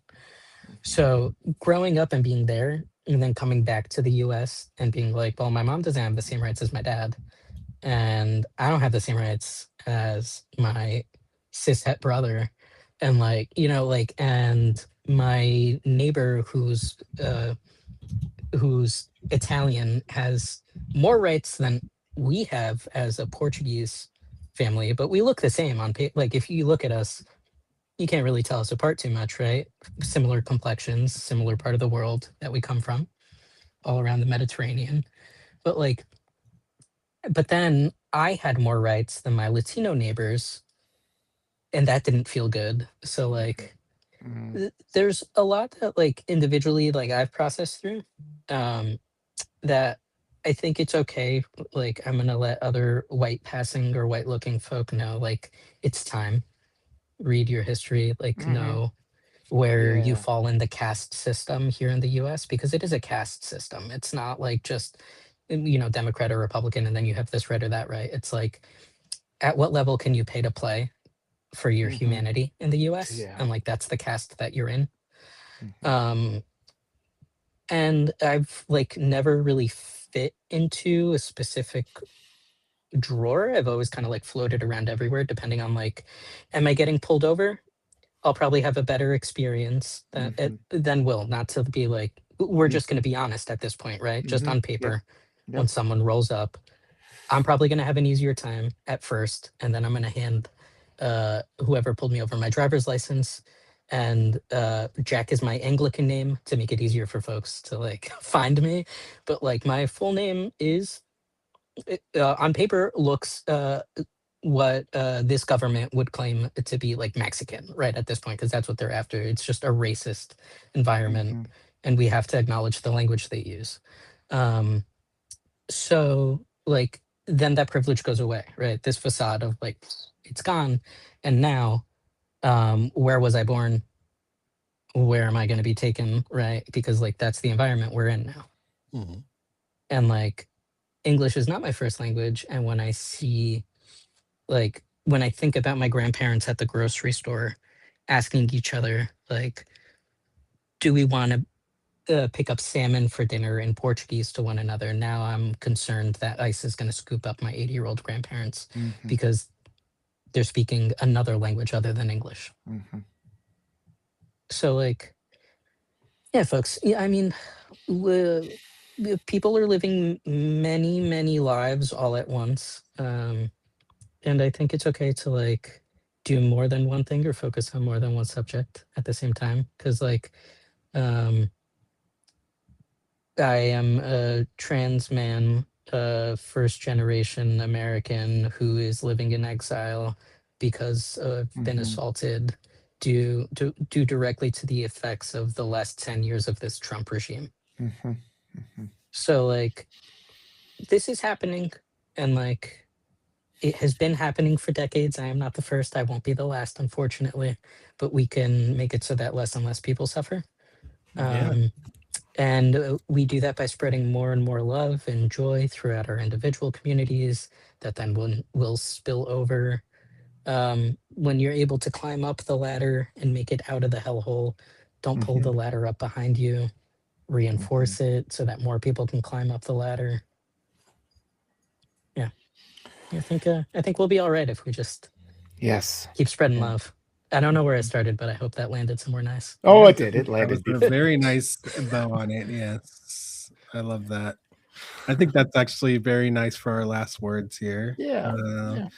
S2: mhm,
S3: So growing up and being there and then coming back to the US and being like, well, my mom doesn't have the same rights as my dad, and I don't have the same rights as my cishet brother. And like, like, and my neighbor who's Italian has more rights than we have as a Portuguese family, but we look the same on paper. Like if you look at us, you can't really tell us apart too much, right? Similar complexions, similar part of the world that we come from, all around the Mediterranean. But like, but then I had more rights than my Latino neighbors, and that didn't feel good. So
S2: mhm,
S3: like,
S2: mhm,
S3: there's a lot that like individually, like I've processed through, um, that I think it's okay. Like I'm gonna let other white passing or white looking folk know, like it's time. Read your history, like
S2: mhm.
S3: know where you
S2: Yeah.
S3: fall in the caste system here in the US because it is a caste system. It's not like just Democrat or Republican and then you have this right or that right. It's like at what level can you pay to play for your
S2: Mhm.
S3: humanity in the US?
S2: Yeah.
S3: And like that's the caste that you're in.
S2: Mhm,
S3: Um and I've like never really fit into a specific drawer. I've always kind of like floated around everywhere depending on like am I getting pulled over? I'll probably have a better experience
S2: mhm,
S3: than will. Not to be like, we're just going
S2: mhm,
S3: to be honest at this point, right? Just
S2: mhm.
S3: on
S2: Yep.
S3: paper, when
S2: Yep.
S3: someone rolls up, I'm probably going to have an easier time at first, and then I'm going to hand whoever pulled me over my driver's license. And Jack is my Anglican name to make it easier for folks to like find me. But like my full name is on paper looks what this government would claim to be like Mexican, right? At this point, because that's what they're after. It's just a racist environment,
S2: Mhm,
S3: and we have to acknowledge the language they use. Um, so, like, then that privilege goes away, right? This facade of like, it's gone. And now, where was I born? Where am I going to be taken, right? Because, like, that's the environment we're in now.
S1: Mhm.
S3: And, like, English is not my first language. And when I see like when I think about my grandparents at the grocery store asking each other, like, do we want to pick up salmon for dinner in Portuguese to one another? Now I'm concerned that ICE is going to scoop up my 80-year-old grandparents
S2: mhm,
S3: because they're speaking another language other than English.
S2: mhm.
S3: So, like, yeah, folks, yeah, I mean, people are living many, many lives all at once. And I think it's okay to like do more than one thing or focus on more than one subject at the same time. Cause like um I am a trans man, first generation American who is living in exile because I've been
S2: Mhm,
S3: assaulted due directly to the effects of the last 10 years of this Trump regime.
S2: mhm, mhm.
S3: So like this is happening and like it has been happening for decades. I am not the first. I won't be the last, unfortunately. But we can make it so that less and less people suffer.
S1: Yeah.
S3: Um, and we do that by spreading more and more love and joy throughout our individual communities. That then will spill over. When you're able to climb up the ladder and make it out of the hellhole, don't pull
S2: Mhm,
S3: the ladder up behind you.
S2: mhm.
S3: Reinforce it so that more people can climb up the ladder. Yeah, I think we'll be all right if we just
S2: Yes.
S3: keep spreading
S2: Yeah.
S3: love. I don't know where I started, but I hope that landed somewhere nice.
S2: Oh,
S1: Yeah,
S2: it did. It
S1: that was
S2: landed
S1: a
S2: beautifully.
S1: very nice bow on it. Yes. I love that. I think that's actually very nice for our last words here.
S2: Yeah. Yeah.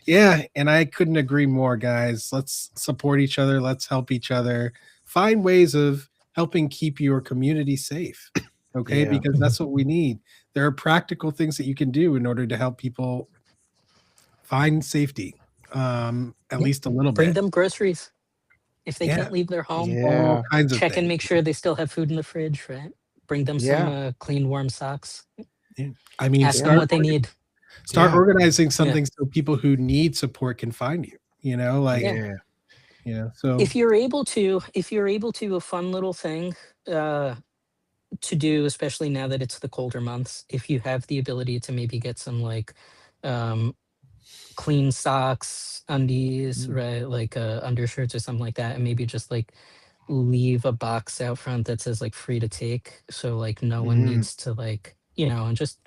S1: Yeah, and I couldn't agree more, guys. Let's support each other. Let's help each other. Find ways of helping keep your community safe. Okay,
S2: Yeah.
S1: because
S3: Mhm.
S1: that's what we need. There are practical things that you can do in order to help people find safety, at
S3: Yeah.
S1: least a little
S3: Bring
S1: bit.
S3: them groceries. If they
S1: Yeah,
S3: can't leave their home,
S1: all
S2: Yeah.
S1: kinds of
S3: check and
S1: things.
S3: make sure they still have food in the fridge, right? Bring them some clean, warm socks.
S1: Yeah. I mean,
S3: Ask them what they need.
S1: Start organizing something so people who need support can find you. You know, like so
S3: if you're able to, a fun little thing to do, especially now that it's the colder months, if you have the ability to maybe get some like clean socks, undies, right, like undershirts or something like that, and maybe just like leave a box out front that says like free to take, so like no one needs to like, and just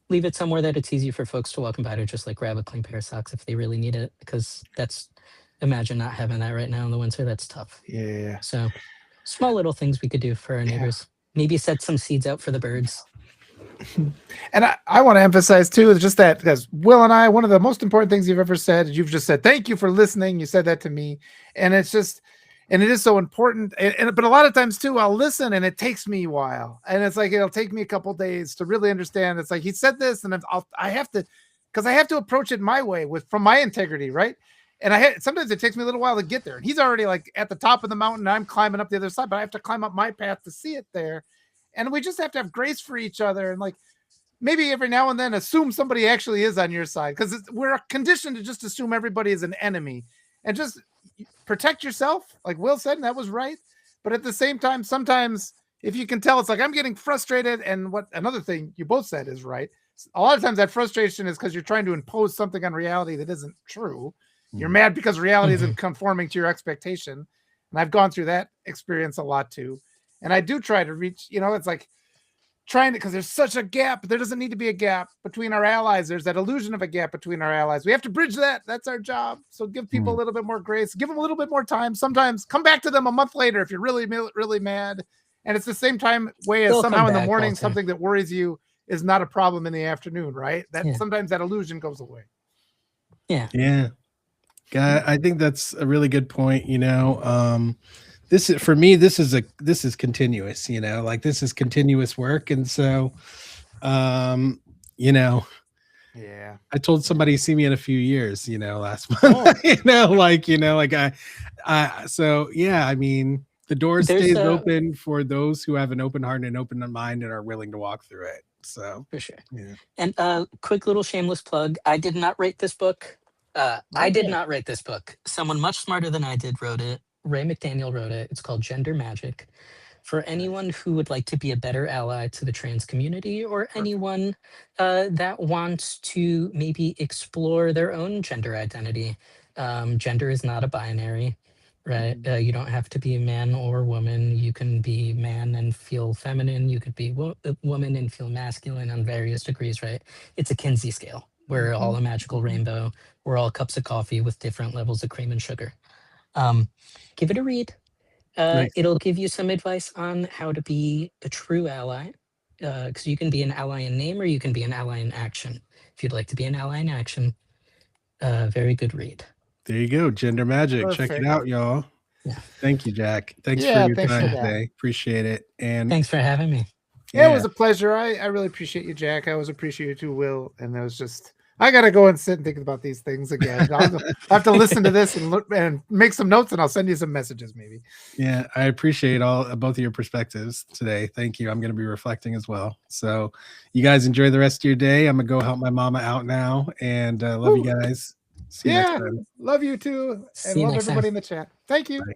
S3: leave it somewhere that it's easy for folks to walk by to just like grab a clean pair of socks if they really need it, because imagine not having that right now in the winter. That's tough. So small little things we could do for our neighbors. Maybe set some seeds out for the birds.
S2: And I want to emphasize too, is just that, because Will and I, one of the most important things you've ever said, you've just said, thank you for listening. You said that to me. And it's just, and it is so important. But a lot of times too, I'll listen and it takes me a while. And it's like, it'll take me a couple days to really understand. It's like, he said this and I have to approach it my way from my integrity. Right. And sometimes it takes me a little while to get there. And he's already like at the top of the mountain. And I'm climbing up the other side, but I have to climb up my path to see it there. And we just have to have grace for each other. And like, maybe every now and then assume somebody actually is on your side, because we're conditioned to just assume everybody is an enemy, and just protect yourself. Like Will said, and that was right. But at the same time, sometimes if you can tell, it's like, I'm getting frustrated. And what another thing you both said is right. A lot of times that frustration is because you're trying to impose something on reality that isn't true. You're mad because reality isn't conforming to your expectation. And I've gone through that experience a lot too. And I do try to reach, it's like trying to, because there's such a gap. There doesn't need to be a gap between our allies. There's that illusion of a gap between our allies. We have to bridge that. That's our job. So give people a little bit more grace, give them a little bit more time. Sometimes come back to them a month later if you're really, really mad. And it's the same way as somehow in the morning, something that worries you is not a problem in the afternoon, right? Sometimes that illusion goes away.
S1: Yeah. I think that's a really good point. This is, for me, this is continuous, like this is continuous work. And so, I told somebody see me in a few years, last month, so yeah, I mean, the door stays open for those who have an open heart and an open mind and are willing to walk through it. So
S3: for sure. Yeah. And quick little shameless plug. I did not write this book. Someone much smarter than I did wrote it. Ray McDaniel wrote it. It's called Gender Magic. For anyone who would like to be a better ally to the trans community, or anyone that wants to maybe explore their own gender identity. Gender is not a binary, right? You don't have to be man or woman. You can be man and feel feminine. You could be woman and feel masculine on various degrees, right? It's a Kinsey scale. We're all a magical rainbow. We're all cups of coffee with different levels of cream and sugar. Give it a read.
S1: Nice.
S3: It'll give you some advice on how to be a true ally. Because you can be an ally in name, or you can be an ally in action. If you'd like to be an ally in action, very good read.
S1: There you go. Gender Magic. Perfect. Check it out, y'all. Yeah. Thank you, Jack. Thanks for your time today. Appreciate it. And
S3: thanks for having me.
S2: Yeah, it was a pleasure. I really appreciate you, Jack. I always appreciate you too, Will. And it was just, I got to go and sit and think about these things again. I'll have to listen to this and look and make some notes, and I'll send you some messages maybe.
S1: Yeah, I appreciate both of your perspectives today. Thank you. I'm going to be reflecting as well. So you guys enjoy the rest of your day. I'm going to go help my mama out now, and love you guys. See you next time.
S2: Love you too. And love everybody in the chat. Thank you.
S1: Bye.